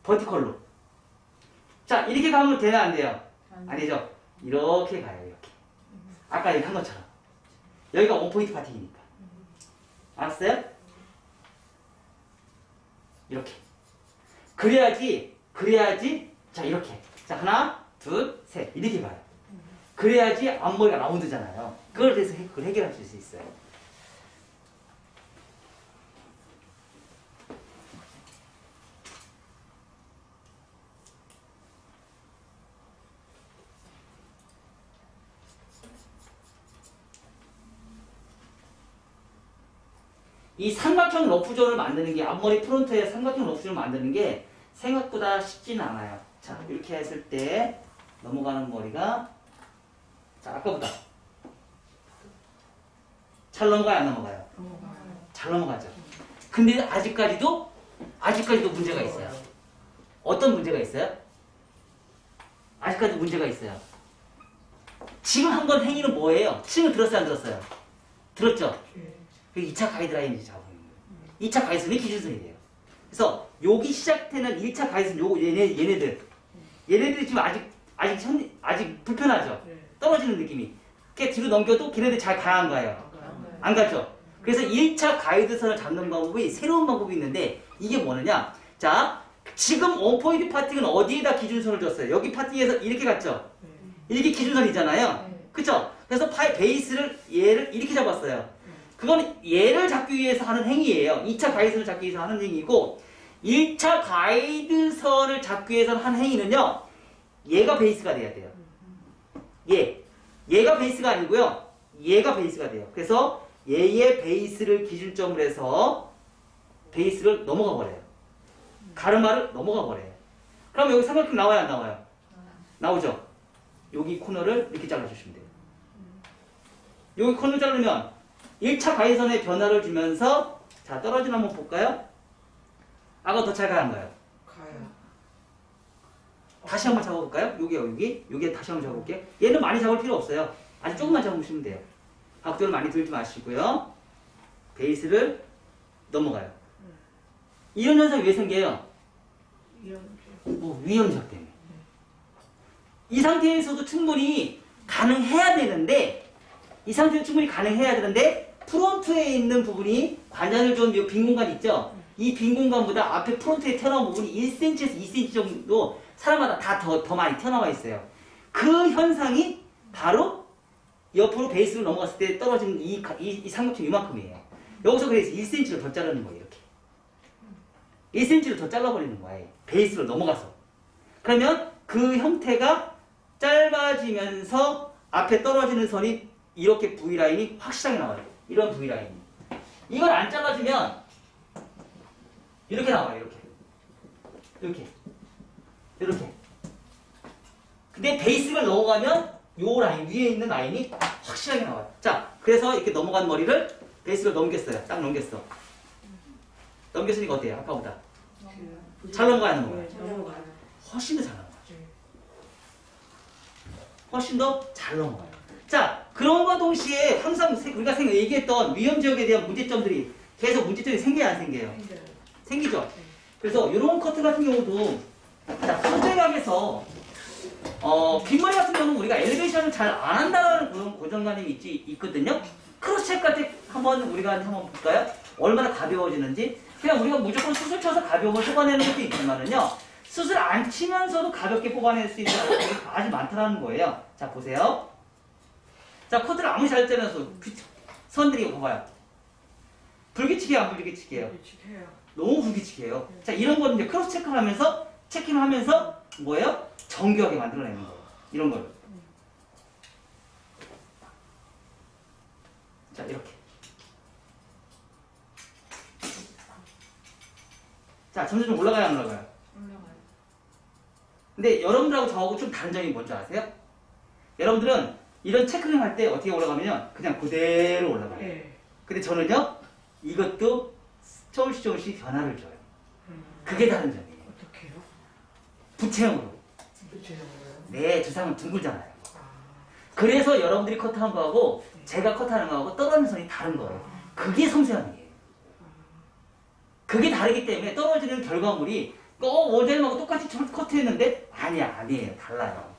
버티컬로. 자, 이렇게 가면 되나 안 돼요? 아니죠. 이렇게 가요, 이렇게. 아까 얘기한 것처럼. 여기가 원포인트 파팅이니까. 알았어요? 이렇게. 그래야지, 자, 이렇게. 자, 하나, 둘, 셋. 이렇게 가요. 그래야지 앞머리가 라운드잖아요. 그걸 대해서 그걸 해결할 수 있어요. 이 삼각형 러프존을 만드는 게 앞머리 프론트에 삼각형 러프존을 만드는 게 생각보다 쉽지는 않아요. 자, 이렇게 했을 때 넘어가는 머리가 자, 아까보다 잘 넘어가요, 안 넘어가요? 잘 넘어가죠. 근데 아직까지도 문제가 있어요. 어떤 문제가 있어요? 아직까지도 문제가 있어요. 지금 한 건 행위는 뭐예요? 층을 들었어요, 안 들었어요? 들었죠? 그 2차 가이드라인이 잡아보는 거예요. 2차 가이드선이 기준선이 돼요. 그래서 여기 시작되는 1차 가이드선 요거 얘네들이 지금 아직 불편하죠? 떨어지는 느낌이. 걔 뒤로 넘겨도 걔네들 잘 가야 안 가요? 안 가죠? 그래서 1차 가이드선을 잡는 방법이 새로운 방법이 있는데 이게 뭐느냐? 자, 지금 원포인트 파팅은 어디에다 기준선을 줬어요? 여기 파팅에서 이렇게 갔죠? 이렇게 기준선이잖아요. 그쵸? 그래서 베이스를 얘를 이렇게 잡았어요. 그건 얘를 잡기 위해서 하는 행위예요. 2차 가이드선을 잡기 위해서 하는 행위고 1차 가이드선을 잡기 위해서 하는 행위는요. 얘가 베이스가 돼야 돼요. 얘가 베이스가 아니고요. 얘가 베이스가 돼요. 그래서 얘의 베이스를 기준점으로 해서 베이스를 넘어가 버려요. 가르마를 넘어가 버려요. 그럼 여기 삼각형 나와요, 안 나와요? 나오죠? 여기 코너를 이렇게 잘라주시면 돼요. 여기 코너 자르면 1차 가이드선에 변화를 주면서 자, 떨어지는 한번 볼까요? 아까 더 잘 가야 한가요? 가요. 다시 한번 잡아볼까요? 여기 다시 한번 잡아볼게요. 얘는 많이 잡을 필요 없어요. 아주 조금만 잡으시면 돼요. 각도를 많이 들지 마시고요. 베이스를 넘어가요. 이런 현상이 왜 생겨요? 위험적 때문에. 이 상태에서도 충분히 가능해야 되는데 프론트에 있는 부분이 관자를 좀 빈 공간 있죠? 이 빈 공간보다 앞에 프론트에 튀어나온 부분이 1cm에서 2cm 정도 사람마다 다 더 많이 튀어나와 있어요. 그 현상이 바로 옆으로 베이스로 넘어갔을 때 떨어지는 이 삼각형 이만큼이에요. 여기서 그래서 1cm를 더 자르는 거예요. 이렇게. 1cm를 더 잘라버리는 거예요. 베이스로 넘어가서. 그러면 그 형태가 짧아지면서 앞에 떨어지는 선이 이렇게 V라인이 확실하게 나와요. 이런 V라인이. 이걸 안 잘라주면 이렇게 나와요. 이렇게. 근데 베이스를 넘어가면 요 라인, 위에 있는 라인이 확실하게 나와요. 자, 그래서 이렇게 넘어간 머리를 베이스를 넘겼어요. 딱 넘겼어. 넘겼으니까 어때요? 아까보다. 잘 넘어가야 하는 거예요. 훨씬 더 잘 넘어가요. 훨씬 더 잘 넘어가요. 자, 그런과 동시에 항상 우리가 얘기했던 위험 지역에 대한 문제점들이 계속 문제점이 생겨야 안 생겨요? 생기죠? 그래서 이런 커트 같은 경우도 자, 선택학에서 뒷머리 같은 경우는 우리가 엘리베이션을 잘 안 한다는 그런 고정관념이 있거든요. 크로스체크 같은 한번 우리가 한번 볼까요? 얼마나 가벼워지는지. 그냥 우리가 무조건 수술 쳐서 가벼움을 뽑아내는 것도 있지만은요. 수술 안 치면서도 가볍게 뽑아낼 수 있는 것들이 아주 많다는 거예요. 자, 보세요. 자, 코트를 아무리 잘 짜면서 선들이 봐봐요. 불규칙해요, 안 불규칙해요? 너무 불규칙해요. 자, 이런 거는 이제 크로스 체크를 하면서 체킹을 하면서 뭐예요? 정교하게 만들어내는 거예요. 이런 걸. 자, 이렇게. 자, 점점 좀 올라가요, 안 올라가요? 올라가요. 근데 여러분들하고 저하고 좀 다른 점이 뭔지 아세요? 여러분들은 이런 체크링 할 때 어떻게 올라가면 그냥 그대로 올라가요. 네. 근데 저는요, 이것도 조금씩 변화를 줘요. 그게 다른 점이에요. 어떻게요? 부채형으로. 부채형으로요? 네, 두상은 둥글잖아요. 그래서 여러분들이 커트한 거하고 제가 커트하는 거하고 떨어지는 선이 다른 거예요. 그게 섬세함이에요. 그게 다르기 때문에 떨어지는 결과물이 원장님하고 똑같이 커트했는데 아니에요. 달라요.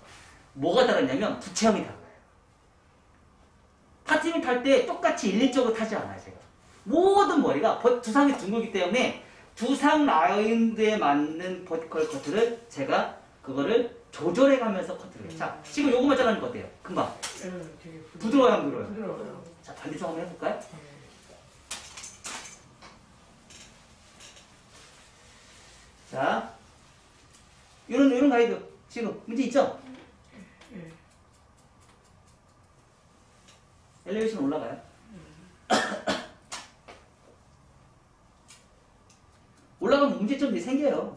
뭐가 다르냐면 부채형이 달라요. 파팅을 탈 때 똑같이 일률적으로 타지 않아요. 제가 모든 머리가 두상이 둥글기 때문에 두상 라인드에 맞는 버티컬 커트를 제가 그거를 조절해가면서 커트를 해요. 자, 지금 요거만 잘라는 거 어때요? 금방. 되게 부드러워요, 안 부드러워요? 부드러워요. 자, 반대쪽 한번 해볼까요? 자, 이런 가이드 지금 문제 있죠? 엘리베이션 올라가요. 문제점들이 생겨요.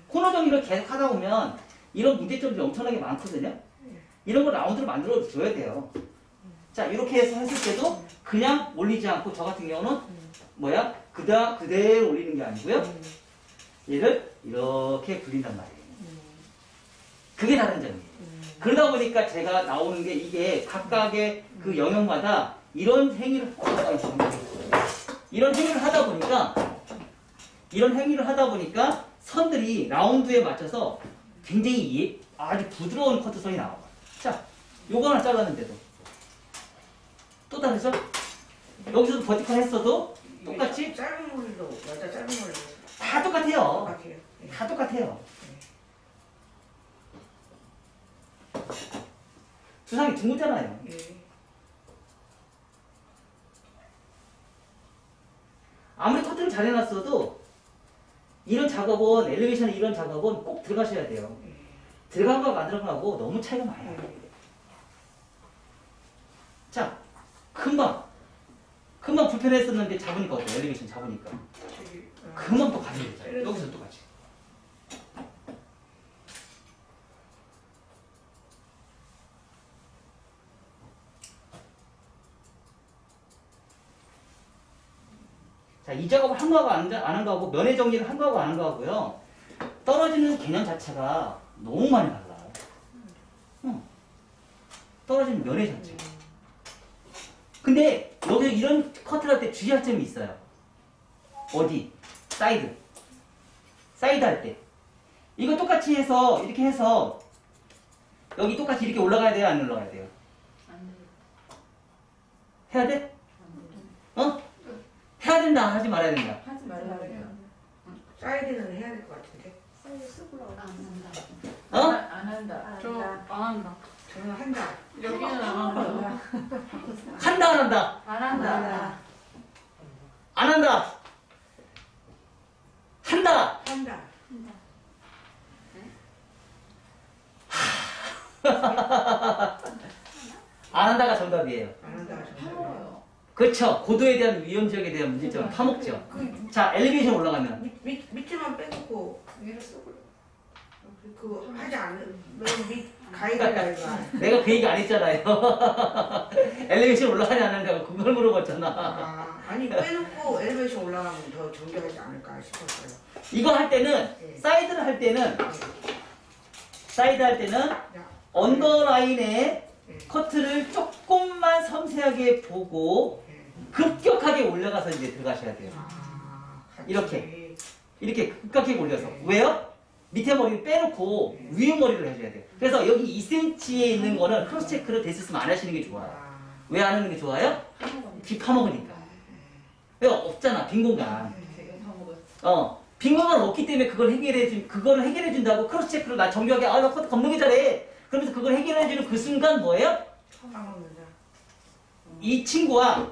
코너 정리를 계속 하다 보면 이런 문제점들이 엄청나게 많거든요. 이런 거 라운드로 만들어 줘야 돼요. 자, 이렇게 해서 했을 때도 그냥 올리지 않고 저 같은 경우는 뭐야? 그대로 올리는 게 아니고요. 얘를 이렇게 굴린단 말이에요. 그게 다른 점이에요. 그러다 보니까 제가 나오는 게 이게 각각의 그 영역마다 이런 행위를 하다 보니까 선들이 라운드에 맞춰서 굉장히 아주 부드러운 커트선이 나와요. 자, 요거 하나 잘랐는데도 또 다르죠? 여기서도 버티컬 했어도 똑같이 짧은 머리도 여자 짧은 머리도 다 똑같아요. 똑같아요. 다 똑같아요. 두상이 둥글잖아요. 예. 아무리 커트를 잘 해놨어도 이런 작업은 엘리베이션에 이런 작업은 꼭 들어가셔야 돼요. 들어간 거하고 안 들어간 거하고 너무 차이가 많이 나요. 자, 금방 불편했었는데 잡으니까 어때요? 엘리베이션 잡으니까 금방 또 가지고 있어요. 여기서 또 같이. 자, 이 작업을 한 거하고 안 한 거하고 면의 정리를 한 거하고 안 한 거하고요. 떨어지는 개념 자체가 너무 많이 달라요. 떨어지는 면의 자체. 근데 여기 이런 커트를 할 때 주의할 점이 있어요. 어디? 사이드 할 때. 이거 똑같이 해서 이렇게 해서 여기 똑같이 이렇게 올라가야 돼요? 안 올라가야 돼요? 안 돼. 해야 돼? 어? 해야 된다 하지 말아야 된다. 하지 말라고. 사이드는 해야 될 것 같은데. 사이드 쓰고 안 한다. 어? 안 한다. 저 안 한다. 저는 한다. 여기는 안 한다. 한다 안 한다? 안 한다. 안 한다. 한다. 한다. 안 한다가 정답이에요. 안 한다가 정답이에요. 파먹어요. 그렇죠. 고도에 대한 위험 지역에 대한 문제점은 파먹죠. 자, 엘리베이션 올라가면 밑에만 빼놓고 위로 쓰고. 그거 하지 않는 맨밑 가이드가 이거. 내가 그 얘기 안 했잖아요. 엘리베이션 올라가냐 안 하냐고 그걸 물어봤잖아. 아니 빼놓고 엘리베이션 올라가면 더 정교하지 않을까 싶었어요. 이거 할 때는 사이드 할 때는 언더라인에 커트를 조금만 섬세하게 보고 급격하게 올라가서 이제 들어가셔야 돼요. 이렇게 급격하게 올려서. 왜요? 밑에 머리를 빼놓고 위에 머리를 해줘야 돼요. 그래서 여기 2cm에 있는 거는 크로스 체크를 됐었으면 안 하시는 게 좋아요. 왜 안 하는 게 좋아요? 뒤 파먹으니까. 왜 없잖아, 빈 공간. 제가 파먹었어. 빈 공간 없기 때문에 그거를 해결해준다고 크로스 체크를 나 정교하게, 나 커트 겁나게 잘해. 그러면서 그걸 해결해주는 그 순간 뭐예요? 파먹는다. 이 친구와,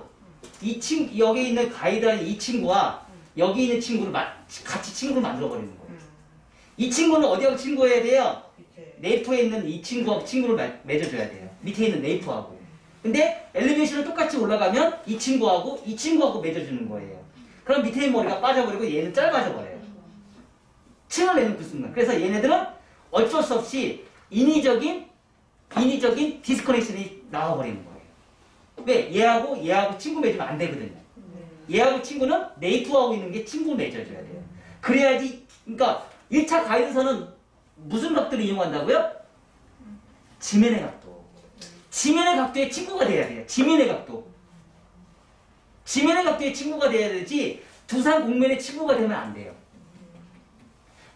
여기 있는 가이드라인 이 친구와 여기 있는 친구를 같이 친구를 만들어버리는 거예요. 이 친구는 어디하고 친구해야 돼요? 밑에. 네이프에 있는 이 친구하고 친구를 맺어줘야 돼요. 밑에 있는 네이프하고. 근데 엘리베이션을 똑같이 올라가면 이 친구하고 맺어주는 거예요. 그럼 밑에 있는 머리가 빠져버리고 얘는 짧아져 버려요. 층을 내는 그 순간. 그래서 얘네들은 어쩔 수 없이 인위적인 디스커넥션이 나와버리는 거예요. 왜? 얘하고 친구 맺으면 안 되거든요. 얘하고 친구는 네이프하고 있는 게 친구 맺어줘야 돼요. 그래야지, 그러니까 1차 가이드선은 무슨 각도를 이용한다고요? 지면의 각도. 지면의 각도에 친구가 돼야 돼요. 지면의 각도. 지면의 각도에 친구가 돼야 되지 두상 공면의 친구가 되면 안 돼요.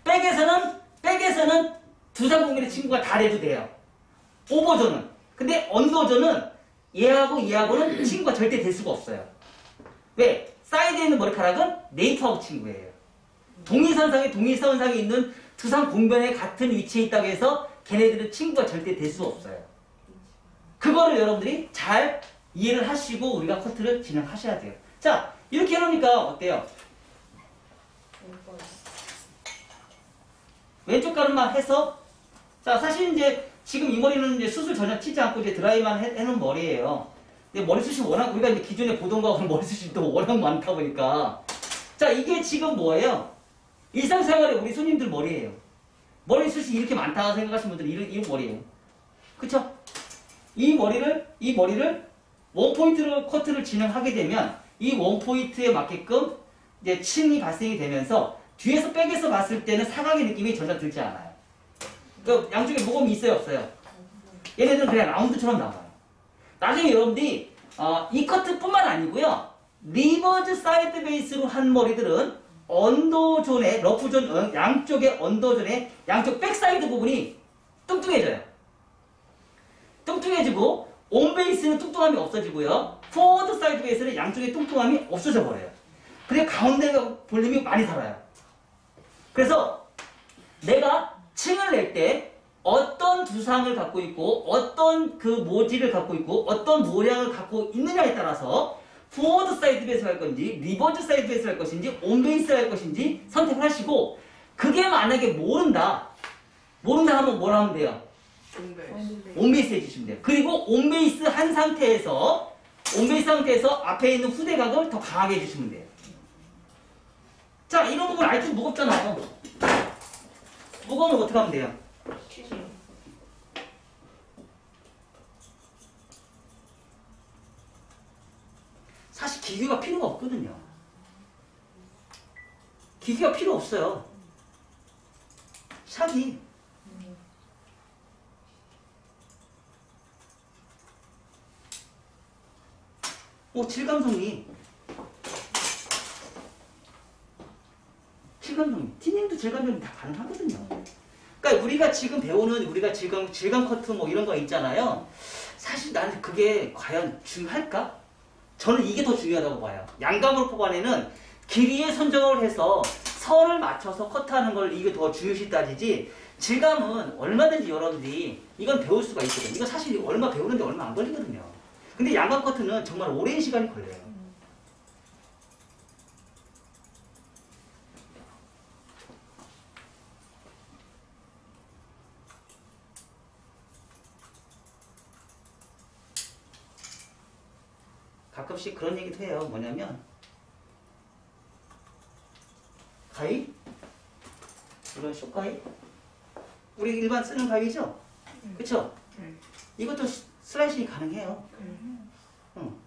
백에서는 두상 공면의 친구가 다 돼도 돼요. 오버존은. 근데 언더존은 얘하고는 친구가 절대 될 수가 없어요. 왜? 사이드에 있는 머리카락은 네이프하고 친구예요. 동일선상에 있는 두상 공변에 같은 위치에 있다고 해서 걔네들은 친구가 절대 될 수 없어요. 그거를 여러분들이 잘 이해를 하시고 우리가 커트를 진행하셔야 돼요. 자, 이렇게 해놓으니까 어때요? 왼쪽 가르마 해서, 자, 사실 이제 지금 이 머리는 이제 수술 전혀 치지 않고 이제 드라이만 해놓은 머리예요. 근데 머리숱이 워낙, 우리가 이제 기존에 보던 거하고는 머리숱이 또 워낙 많다 보니까. 자, 이게 지금 뭐예요? 일상생활에 우리 손님들 머리예요. 머리 숱이 이렇게 많다 생각하시는 분들은 이런 머리예요. 그쵸? 이 머리를 원포인트로 커트를 진행하게 되면 이 원포인트에 맞게끔 이제 층이 발생이 되면서 뒤에서 백에서 봤을 때는 사각의 느낌이 전혀 들지 않아요. 그 양쪽에 모공이 있어요, 없어요? 얘네들은 그냥 라운드처럼 나와요. 나중에 여러분들이 이 커트뿐만 아니고요. 리버즈 사이드 베이스로 한 머리들은 언더존의 러프존 양쪽의 언더존의 양쪽 백사이드 부분이 뚱뚱해져요. 뚱뚱해지고 온베이스는 뚱뚱함이 없어지고요. 포워드 사이드 베이스는 양쪽의 뚱뚱함이 없어져 버려요. 그래 가운데가 볼륨이 많이 살아요. 그래서 내가 층을 낼 때 어떤 두상을 갖고 있고 어떤 그 모지를 갖고 있고 어떤 모양을 갖고 있느냐에 따라서 포워드 사이드 베이스를 할 건지 리버즈 사이드 베이스를 할 것인지 온베이스를 할 것인지 선택을 하시고 그게 만약에 모른다 하면 뭘 하면 돼요? 온베이스 해주시면 돼요. 그리고 온베이스 한 상태에서 앞에 있는 후대각을 더 강하게 해주시면 돼요. 자, 이런 부분 알기 무겁잖아요. 무거우면 어떻게 하면 돼요? 사실 기계가 필요가 없거든요. 기계가 필요 없어요. 샥이 질감성이 티닝도 질감성이 다 가능하거든요. 그러니까 우리가 지금 배우는 우리가 질감 커트 뭐 이런 거 있잖아요. 사실 나는 그게 과연 중요할까? 저는 이게 더 중요하다고 봐요. 양감으로 뽑아내는 길이에 선정을 해서 선을 맞춰서 커트하는 걸 이게 더 중요시 따지지 질감은 얼마든지 여러분들이 이건 배울 수가 있거든요. 이거 사실 얼마 배우는데 얼마 안 걸리거든요. 근데 양감 커트는 정말 오랜 시간이 걸려요. 가끔씩 그런 얘기도 해요. 뭐냐면 가위? 이런 숏가위? 우리 일반 쓰는 가위죠? 그쵸? 이것도 슬라이싱이 가능해요. 응.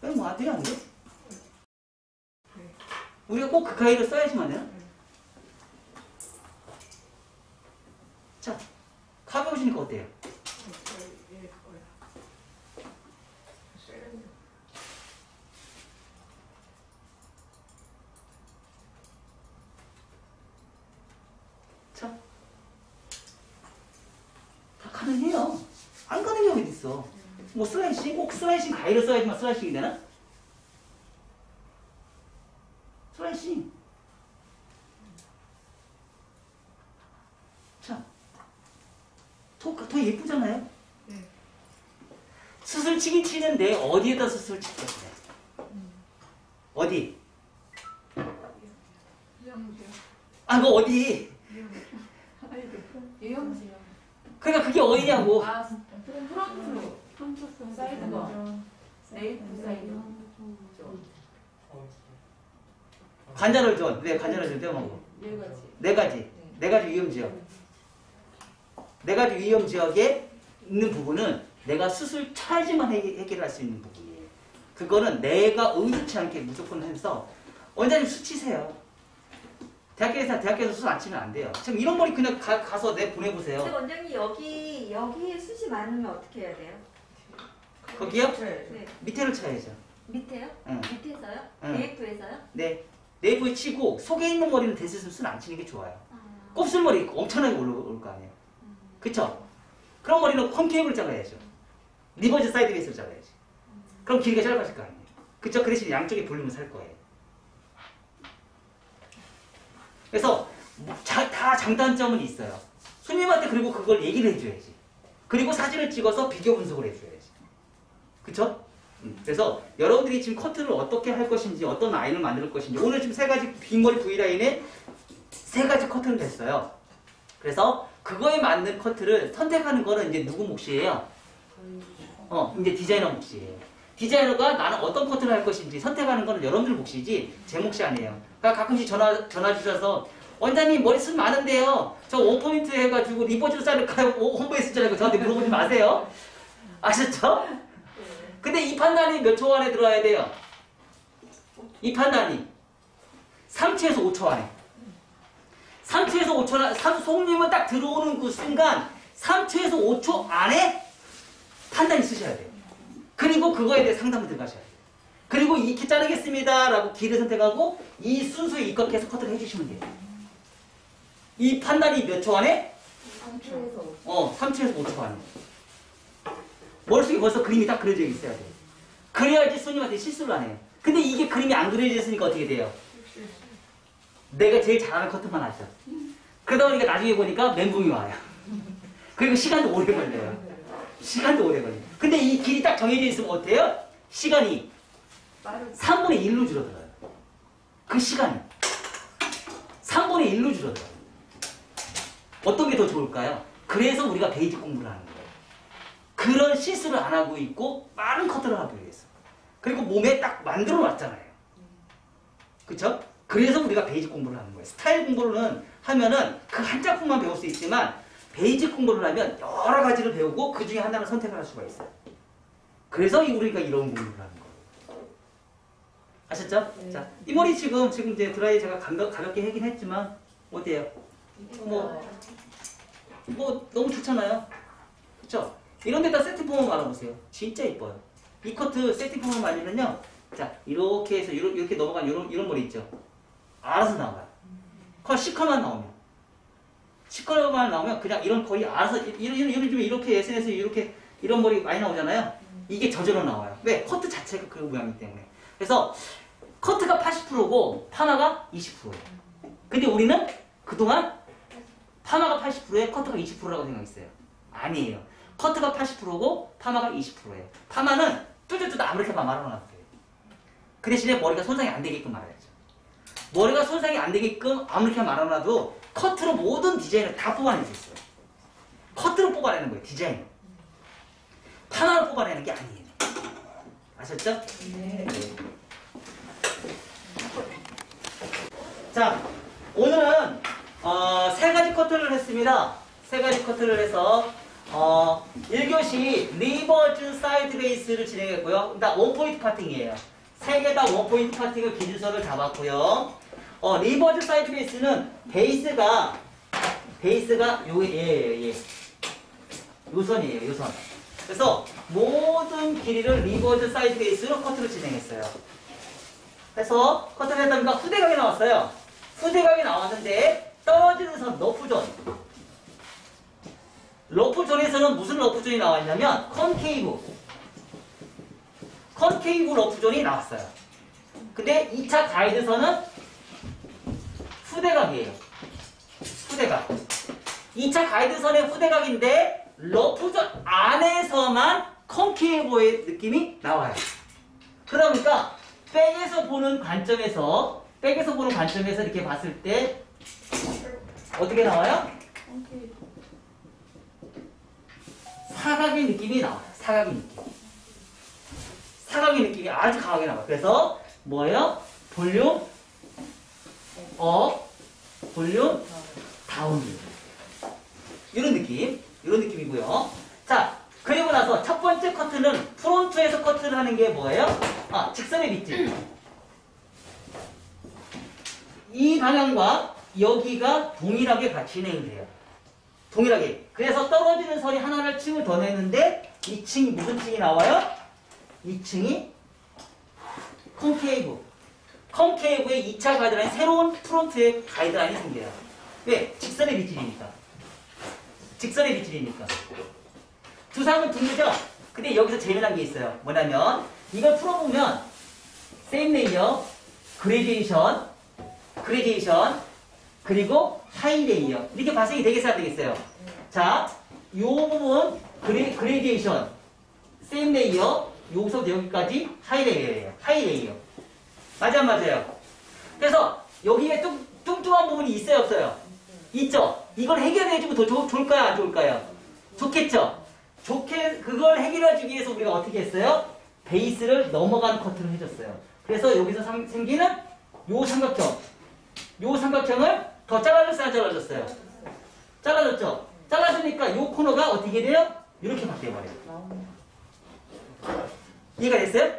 왜 뭐 안 돼요? 안 돼? 우리가 꼭 그 가위를 써야지만 돼요? 자, 가벼우시니까 어때요? 자, 다 가능해요. 안 가능해 어디 있어? 뭐 슬라이싱? 꼭 슬라이싱 가위를 써야지만 슬라이싱이 되나? 슬라이싱. 자, 더 예쁘잖아요? 네. 수술치긴 치는데 어디에다 수술 치겠어요? 어디? 아, 그 어디? 유형지요. 그러니까 그게 어디냐고. 아, 프론트로. 사이드가. 네이프 사이드. 관절혈전. 네, 관절혈전 떼어먹고. 네 가지 위험 지역. 네 가지 위험 지역에 있는 부분은 내가 수술 차야지만 해결할 수 있는 부분이에요. 그거는 내가 의도치 않게 무조건 해서 원장님 수치세요. 대학교에서 수술 안 치면 안 돼요. 지금 이런 머리 그냥 가서 내 보내보세요. 근데 원장님 여기 숱이 많으면 어떻게 해야 돼요? 거기요? 네. 밑에를 쳐야죠. 밑에요? 응. 밑에서요? 응. 네이프에서요? 네. 내부에 치고 속에 있는 머리는 대수술 안 치는 게 좋아요. 아. 곱슬머리 엄청나게 올라올 거 아니에요. 그쵸? 그런 머리는 콘케이브를 잘라야죠. 리버즈 사이드 베이스로 잘라야지. 그럼 길이가 짧아질 거 아니에요. 그쵸? 그 대신 양쪽에 볼륨을 살 거예요. 그래서 다 장단점은 있어요. 손님한테 그리고 그걸 얘기를 해줘야지. 그리고 사진을 찍어서 비교 분석을 해줘야지. 그쵸? 그래서 여러분들이 지금 커트를 어떻게 할 것인지 어떤 라인을 만들 것인지 오늘 지금 세 가지 빈머리 V라인에 세 가지 커트를 했어요. 그래서 그거에 맞는 커트를 선택하는 거는 이제 누구 몫이에요? 이제 디자이너 몫이에요. 디자이너가 나는 어떤 커트를 할 것인지 선택하는 거는 여러분들 몫이지 제 몫이 아니에요. 그러니까 가끔씩 전화 주셔서 원장님 머리숱 많은데요. 저 5포인트 해가지고 리버즈로 자를까요? 홈베이스 자를까요? 저한테 물어보지 마세요. 아셨죠? 근데 이 판단이 몇 초 안에 들어야 돼요? 이 판단이 3초에서 5초 안에. 3초에서 5초 안에, 속림은 딱 들어오는 그 순간 3초에서 5초 안에 판단이 쓰셔야 돼요. 그리고 그거에 대해 상담을 들어가셔야 돼요. 그리고 이렇게 자르겠습니다 라고 길을 선택하고 이 순서에 입각해서 커트를 해주시면 돼요. 이 판단이 몇 초 안에? 3초에서 3초에서 5초 안에. 머릿속에 벌써 그림이 딱 그려져 있어야 돼요. 그래야지 손님한테 실수를 안 해요. 근데 이게 그림이 안 그려져 있으니까 어떻게 돼요? 내가 제일 잘하는 커트만 하죠. 그러다 보니까 나중에 보니까 멘붕이 와요. 그리고 시간도 오래 걸려요. 시간도 오래 걸려요. 근데 이 길이 딱 정해져 있으면 어때요? 시간이 3분의 1로 줄어들어요. 그 시간이 3분의 1로 줄어들어요. 어떤 게 더 좋을까요? 그래서 우리가 베이직 공부를 하는 거예요. 그런 실수를 안 하고 있고 빠른 커트를 하기 위해서. 그리고 몸에 딱 만들어 놨잖아요. 그쵸? 그래서 우리가 베이직 공부를 하는 거예요. 스타일 공부를 하면은 그 한 작품만 배울 수 있지만 베이직 공부를 하면 여러 가지를 배우고 그 중에 하나를 선택을 할 수가 있어요. 그래서 우리가 이런 공부를 하는 거예요. 아셨죠? 네. 자, 이 머리 지금 이제 드라이 제가 가볍게 하긴 했지만 어때요? 뭐 너무 좋잖아요. 그쵸? 이런 데다 세팅폼을 말아보세요. 진짜 이뻐요. 이 커트 세팅폼을 말리면요. 자, 이렇게 해서 이렇게 넘어간 이런 머리 있죠? 알아서 나와요. 시커만 나오면. 시커만 나오면 그냥 이런 거의 알아서 이렇게 SNS에 이런 머리 많이 나오잖아요. 이게 저절로 나와요. 왜? 커트 자체가 그 모양이기 때문에. 그래서 커트가 80%고 파마가 20%예요. 근데 우리는 그동안 파마가 80%에 커트가 20%라고 생각했어요. 아니에요. 커트가 80%고 파마가 20%예요. 파마는 뚜뚜뚜 아무렇게나 말아놔도 돼요. 그 대신에 머리가 손상이 안 되게끔 말아야죠. 머리가 손상이 안 되게끔 아무렇게나 말아놔도 커트로 모든 디자인을 다 뽑아낼 수 있어요. 커트로 뽑아내는 거예요. 디자인. 파마로 뽑아내는 게 아니에요. 아셨죠? 네. 자, 오늘은 3가지 커트를 했습니다. 3가지 커트를 해서 1교시 리버즈 사이드 베이스를 진행했고요. 일단 원포인트 파팅이에요. 3개 다 원포인트 파팅을 기준선을 잡았고요. 리버즈 사이드 베이스는 베이스가 요선이에요. 요선. 그래서 모든 길이를 리버즈 사이드 베이스로 커트를 진행했어요. 그래서 커트를 했다 보니까 후대각이 나왔어요. 후대각이 나왔는데 떨어지는 선 러프존. 러프존에서는 무슨 러프존이 나왔냐면 컨케이브 러프존이 나왔어요. 근데 2차 가이드선은 후대각이에요. 후대각. 2차 가이드선의 후대각인데 러프존 안에서만 컨케이브의 느낌이 나와요. 그러다 보니까 백에서 보는 관점에서 이렇게 봤을 때 어떻게 나와요? 사각의 느낌이 나와요. 사각의 느낌이 아주 강하게 나와요. 그래서 뭐예요? 볼륨 업, 볼륨 다운. 이런 느낌이고요. 자, 그리고 나서 첫 번째 커트는 프론트에서 커트를 하는 게 뭐예요? 직선의 빗질. 이 방향과 여기가 동일하게 같이 진행이 돼요. 동일하게. 그래서 떨어지는 선이 하나를 층을 더 내는데 이 층이 무슨 층이 나와요? 이 층이 컨케이브의 2차 가이드라인, 새로운 프론트의 가이드라인이 생겨요. 왜? 직선의 빗질이니까. 두상은 둥그죠? 근데 여기서 재미난 게 있어요. 뭐냐면 이걸 풀어보면 세임 레이어, 그레디에이션, 그리고 하이 레이어 이렇게 발색이 되겠어요? 안 되겠어요? 자, 요 부분 그레디에이션, 세임 레이어, 여기서부터 여기까지 하이 레이어. 맞아 안 맞아요? 그래서 여기에 뚱뚱한 부분이 있어요 없어요? 있죠? 이걸 해결해주면 더 좋을까요 안 좋을까요? 좋겠죠? 그걸 해결해주기 위해서 우리가 어떻게 했어요? 베이스를 넘어가는 커트를 해줬어요. 그래서 여기서 생기는 요 삼각형을 더 잘라줬어요, 안 잘라줬어요? 잘라줬죠? 잘라주니까 요 코너가 어떻게 돼요? 이렇게 바뀌어버려요. 이해가 됐어요?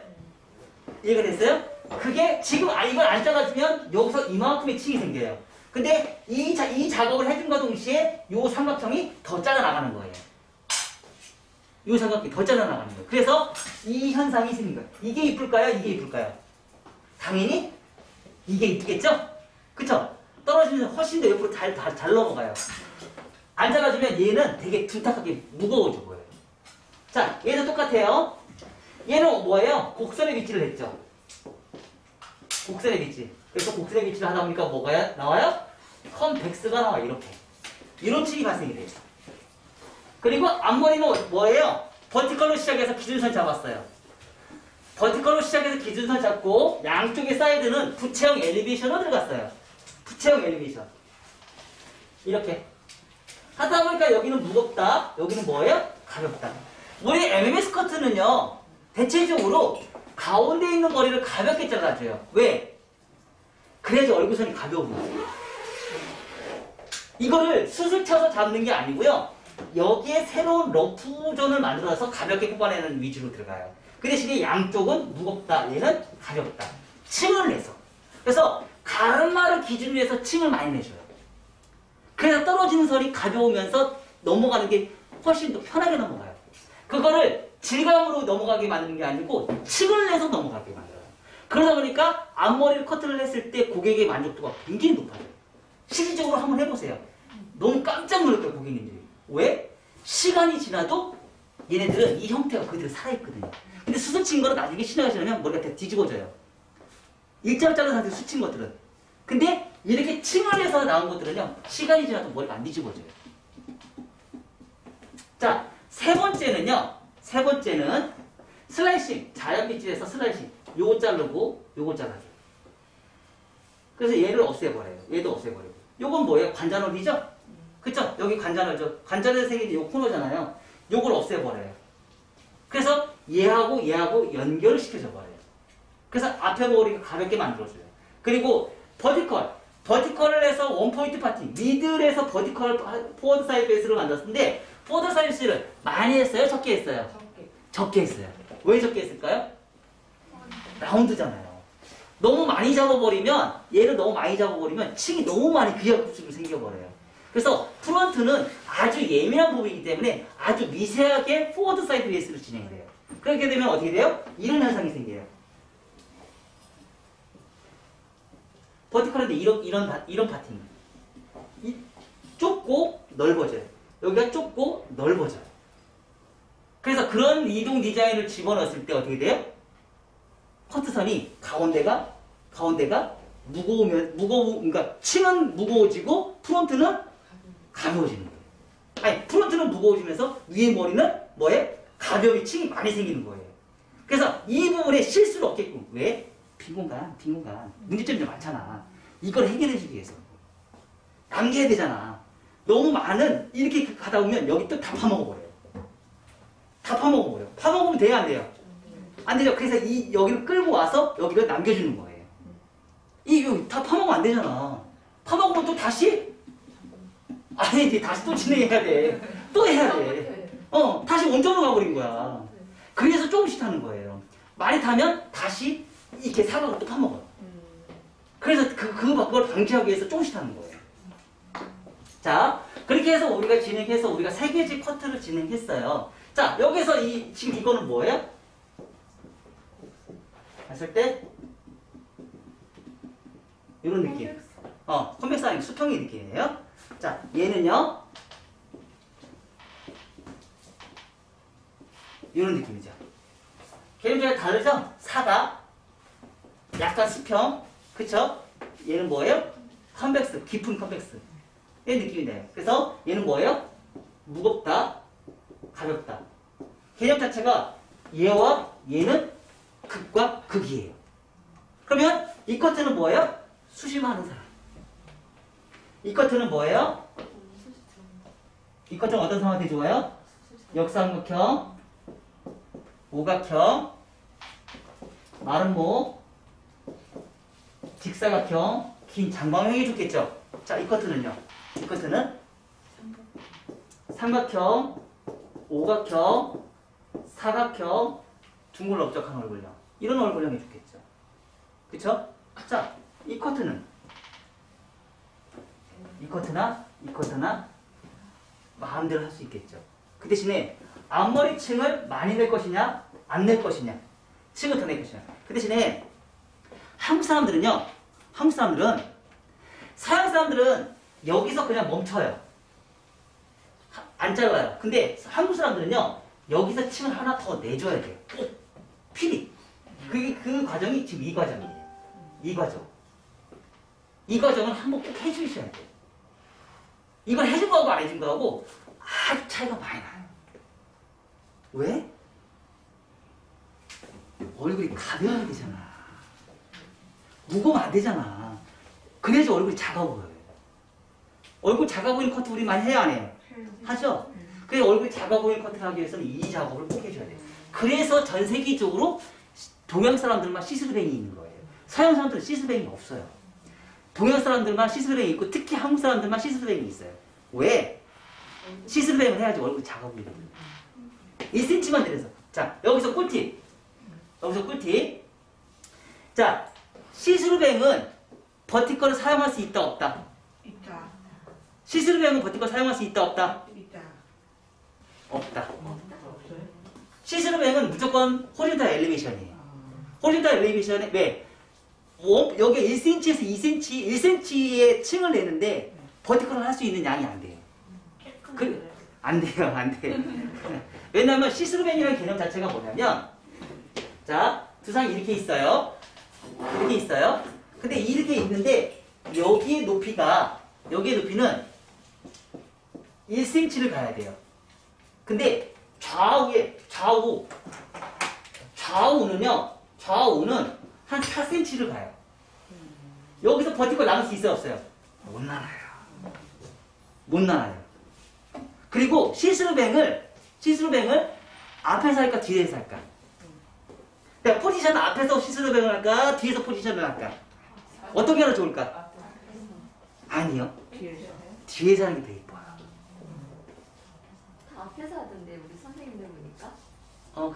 이해가 됐어요? 그게 지금 이걸 안 잘라주면 여기서 이만큼의 층이 생겨요. 근데 이 작업을 해준과 동시에 요 삼각형이 더 잘라나가는 거예요. 요 삼각형이 더 잘라나가는 거예요. 그래서 이 현상이 생긴 거예요. 이게 이쁠까요? 이게 이쁠까요? 당연히 이게 이쁘겠죠? 그쵸? 떨어지면 훨씬 더 옆으로 잘 넘어가요. 안 잘라주면 얘는 되게 둔탁하게 무거워져 보여요. 자, 얘도 똑같아요. 얘는 뭐예요? 곡선의 위치를 했죠. 곡선의 위치. 그래서 곡선의 위치를 하다 보니까 뭐가 나와요? 컨벡스가 나와요. 이렇게. 이런 층이 발생이 돼요. 그리고 앞머리는 뭐예요? 버티컬로 시작해서 기준선 잡았어요. 버티컬로 시작해서 기준선 잡고 양쪽의 사이드는 부채형 엘리베이션으로 들어갔어요. 부채형 엘리베이션. 이렇게. 하다 보니까 여기는 무겁다. 여기는 뭐예요? 가볍다. 우리 MMS 커트는요. 대체적으로 가운데 있는 머리를 가볍게 잘라줘요. 왜? 그래야지 얼굴선이 가벼워 보여요. 이거를 수술 쳐서 잡는 게 아니고요. 여기에 새로운 러프 존을 만들어서 가볍게 뽑아내는 위주로 들어가요. 그 대신에 양쪽은 무겁다. 얘는 가볍다. 층을 내서. 그래서 가르마를 기준으로 해서 층을 많이 내줘요. 그래서 떨어지는 선이 가벼우면서 넘어가는 게 훨씬 더 편하게 넘어가요. 그거를 질감으로 넘어가게 만드는 게 아니고 층을 내서 넘어가게 만들어요. 그러다 보니까 앞머리를 커트를 했을 때 고객의 만족도가 굉장히 높아요. 실질적으로 한번 해보세요. 너무 깜짝 놀랄 거예요, 고객님들이. 왜? 시간이 지나도 얘네들은 이 형태가 그대로 살아있거든요. 근데 수술 친 거는 나중에 시간이 지나면 머리가 다 뒤집어져요. 일자로 자른 상태에서 수친 것들은. 근데 이렇게 층을 해서 나온 것들은요, 시간이 지나도 머리가 안 뒤집어져요. 자, 세 번째는 슬라이싱. 자연빗질에서 슬라이싱. 요거 자르고 요거 잘라줘요. 그래서 얘를 없애버려요. 얘도 없애버리고. 요건 뭐예요? 관자놀이죠? 그쵸? 여기 관자놀이죠. 관자놀이 생긴 요 코너잖아요. 요걸 없애버려요. 그래서 얘하고 연결을 시켜줘버려요. 그래서 앞에 머리가 가볍게 만들어줘요. 그리고 버티컬을 해서 원포인트 파팅, 미들에서 버티컬 포워드 사이드 베이스를 만들었는데 포워드 사이드 베이스를 많이 했어요? 적게 했어요? 적게 했어요. 왜 적게 했을까요? 라운드잖아요. 너무 많이 잡아버리면 얘를 너무 많이 잡아버리면 층이 너무 많이 그약급수로 생겨버려요. 그래서 프론트는 아주 예민한 부분이기 때문에 아주 미세하게 포워드 사이드 베이스를 진행해요. 그렇게 되면 어떻게 돼요? 이런 현상이 생겨요. 버티컬인데 이런 파팅. 좁고 넓어져요. 여기가 좁고 넓어져요. 그래서 그런 이동 디자인을 집어넣었을 때 어떻게 돼요? 커트선이 가운데가 그러니까 층은 무거워지고 프론트는 가벼워지는 거예요. 아니, 프론트는 무거워지면서 위에 머리는 뭐예요? 가벼움이 층이 많이 생기는 거예요. 그래서 이 부분에 실수를 없게끔. 왜? 빈 공간. 문제점이 좀 많잖아. 이걸 해결해주기 위해서. 남겨야 되잖아. 너무 많은, 이렇게 가다 보면 여기 또 다 파먹어버려요. 파먹으면 돼요, 안 돼요? 안 되죠. 그래서 여기를 끌고 와서 여기를 남겨주는 거예요. 이거 다 파먹으면 안 되잖아. 파먹으면 또 다시? 아니, 다시 또 진행해야 돼. 또 해야 돼. 다시 원점으로 가버린 거야. 그래서 조금씩 타는 거예요. 많이 타면 다시 이렇게 사각을 또 파먹어요. 그래서 그걸 방지하기 위해서 조금씩 타는 거예요. 자, 그렇게 해서 우리가 진행해서 우리가 3개지 커트를 진행했어요. 자, 여기서 지금 이거는 뭐예요? 했을 때 이런 느낌. 컨벡스 아니고 수평의 느낌이에요. 자, 얘는요. 이런 느낌이죠. 걔는 다르죠? 사각, 약간 수평, 그쵸? 얘는 뭐예요? 컨벡스, 깊은 컨벡스. 이 느낌이 나요. 그래서 얘는 뭐예요? 무겁다, 가볍다. 개념 자체가 얘와 얘는 극과 극이에요. 그러면 이 커트는 뭐예요? 수심하는 사람. 이 커트는 뭐예요? 이 커트는 어떤 사람한테 좋아요? 역삼각형, 오각형, 마른 목, 직사각형, 긴 장방형이 좋겠죠. 자, 이 커트는요. 이 커트는 삼각형, 오각형, 사각형, 둥글 넓적한 얼굴형. 이런 얼굴형이 좋겠죠. 그쵸? 자, 이 커트는 이 커트나 마음대로 할 수 있겠죠. 그 대신에 앞머리 층을 많이 낼 것이냐, 안 낼 것이냐, 층을 더 낼 것이냐. 그 대신에 한국 사람들은 서양 사람들은 여기서 그냥 멈춰요. 안 잘라요. 근데 한국 사람들은요, 여기서 층을 하나 더 내줘야 돼요. 꼭 필히. 그 과정이 지금 이 과정이에요. 이 과정. 이 과정을 한번 꼭 해주셔야 돼요. 이걸 해준 거하고 안 해준 거하고 아주 차이가 많이 나요. 왜? 얼굴이 가벼워야 되잖아. 무거우면 안 되잖아. 그래야지 얼굴이 작아 보여요. 얼굴 작아 보이는 커트 우리 많이 해야 안 해요? 하죠? 그래서 얼굴이 작아 보이는 커트를 하기 위해서는 이 작업을 꼭 해줘야 돼요. 그래서 전 세계적으로 동양 사람들만 시스루뱅이 있는 거예요. 서양 사람들은 시스루뱅이 없어요. 동양 사람들만 시스루뱅이 있고 특히 한국 사람들만 시스루뱅이 있어요. 왜? 시스루뱅을 해야지 얼굴이 작아 보이거든요. 1cm만 내려서. 자, 여기서 꿀팁. 자, 시스루뱅은 버티컬을 사용할 수 있다 없다? 있다. 시스루뱅은 버티컬 사용할 수 있다 없다? 있다. 없다. 없어요? 시스루뱅은 무조건 호리존탈 엘리베이션이에요. 호리존탈 엘리베이션에 왜? 여기 1cm에서 2cm, 1cm의 층을 내는데 버티컬을 할 수 있는 양이 안 돼요. 안 돼요. 왜냐면 시스루뱅이라는 개념 자체가 뭐냐면, 자, 두상이 이렇게 있어요. 근데 이렇게 있는데 여기의 높이는 1cm를 가야 돼요. 근데 좌우는 한 4cm를 가요. 여기서 버티컬 나눌 수 있어요, 없어요? 못 나눠요. 그리고 시스루뱅을 앞에서 할까 뒤에서 할까? 그러니까 포지션은 앞에서 시스루뱅을 할까 뒤에서 포지션을 할까? 어떤 게 하나 좋을까? 아니요. 뒤에서 하는 게 더 이뻐요. 다 앞에서 하던데 우리 선생님들 보니까.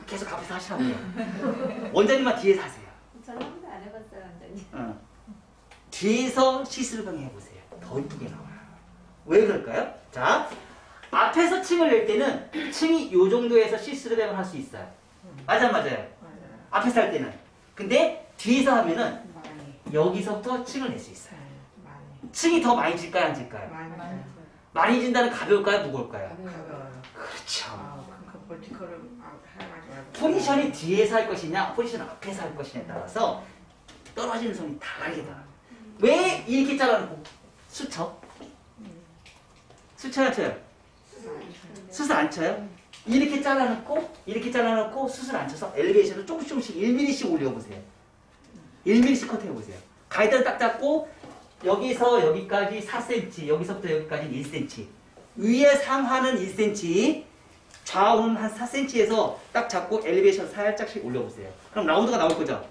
계속 앞에서 하시라고요. 원장님만 뒤에서 하세요. 저는 한 번도 안 해봤어요, 원장님. 뒤에서 시스루뱅 해보세요. 더 이쁘게 나와요. 왜 그럴까요? 자, 앞에서 층을 낼 때는 층이 요 정도에서 시스루뱅을 할 수 있어요. 맞아요. 앞에서 할 때는. 근데 뒤에서 하면은 여기서부터 층을 낼 수 있어요. 층이 더 많이 질까요, 안 질까요? 많이 진다는 가벼울까요, 무거울까요? 가벼워요. 그렇죠. 그 버티컬을 해가지고 말고. 포지션이 뒤에서 할 것이냐, 포지션 앞에서 할 것이냐에 따라서 떨어지는 손이 다르게 나와요. 왜 이렇게 잘라놓고 수쳐? 수쳐요, 쳐요? 수술 안 쳐요? 이렇게 잘라놓고 수술 안 쳐서 엘리베이션을 조금씩 1mm씩 올려보세요. 1mm씩 컷해보세요. 가이드를 딱 잡고 여기서 여기까지 4cm, 여기서부터 여기까지 1cm. 위에 상하는 1cm, 좌우는 한 4cm에서 딱 잡고 엘리베이션 살짝씩 올려보세요. 그럼 라운드가 나올 거죠?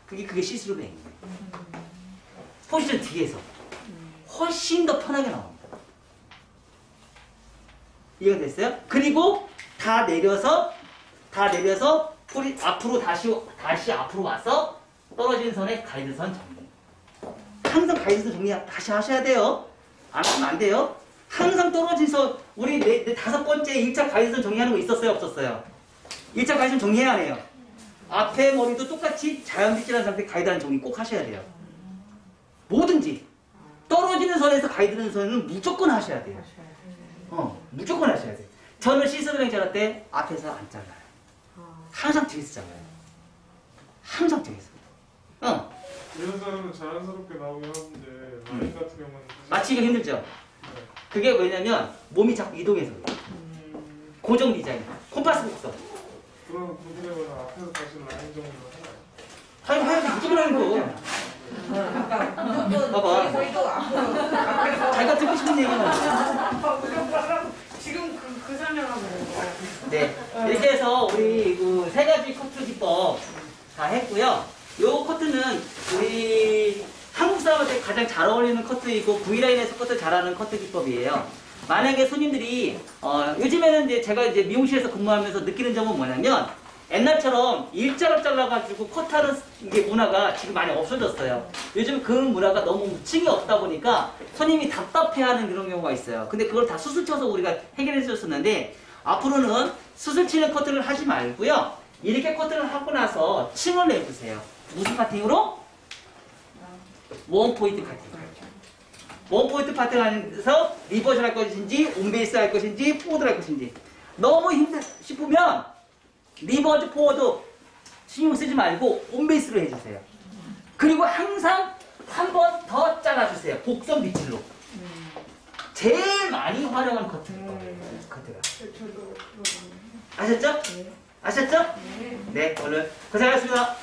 그게 시스루뱅이에요. 포지션 뒤에서 훨씬 더 편하게 나옵니다. 이해가 됐어요? 그리고 다 내려서 앞으로 다시 앞으로 와서 떨어지는 선에 가이드선 정리. 항상 가이드선 정리 다시 하셔야 돼요. 안 하면 안 돼요. 항상 떨어진 선, 우리 네 5번째 1차 가이드선 정리하는 거 있었어요, 없었어요? 1차 가이드선 정리해야 해요. 앞에 머리도 똑같이 자연빗질한 상태 가이드선 정리 꼭 하셔야 돼요. 뭐든지 떨어지는 선에서 가이드는 선은 무조건 하셔야 돼요. 무조건 하셔야 돼요. 저는 시스루뱅 자를 때 앞에서 안 잘라요. 항상 뒤에서 잘라요. 항상 뒤에서. 이런 사람은 자연스럽게 나오긴 하는데 라인 같은 경우는 맞히기가 힘들죠? 그게 왜냐면 몸이 자꾸 이동해서 그래요. 고정 디자인. 콤파스 복선. 그럼 구분해보면 앞에서 다시 라인 정리를 하나요? 해야지. 무조건 하는 거. 봐봐. 저희도 앞으로 자기가 듣고 싶은 얘기는 지금 그 설명하고 있는 거. 네. 이렇게 해서 우리 그 3가지 커트 기법 다 했고요. 요 커트는 우리 한국 사람한테 가장 잘 어울리는 커트이고 V라인에서 커트 잘하는 커트 기법이에요. 만약에 손님들이 요즘에는 이제 제가 이제 미용실에서 근무하면서 느끼는 점은 뭐냐면 옛날처럼 일자로 잘라가지고 커트하는 이게 문화가 지금 많이 없어졌어요. 요즘 그 문화가 너무 층이 없다 보니까 손님이 답답해하는 그런 경우가 있어요. 근데 그걸 다 수술 쳐서 우리가 해결해 줬었는데 앞으로는 수술 치는 커트를 하지 말고요. 이렇게 커트를 하고 나서 층을 내주세요. 무슨 카팅으로? 원포인트 카팅. 원포인트 카팅 하면서 리버스 할 것인지 온베이스 할 것인지 포워드 할 것인지 너무 힘들 싶으면 리버스 포워드 신경 쓰지 말고 온베이스로 해주세요. 그리고 항상 한 번 더 잘라주세요. 곡선 빗질로. 제일 많이 활용한 커트예요. 커트가. 아셨죠? 아셨죠? 네, 오늘 고생하셨습니다.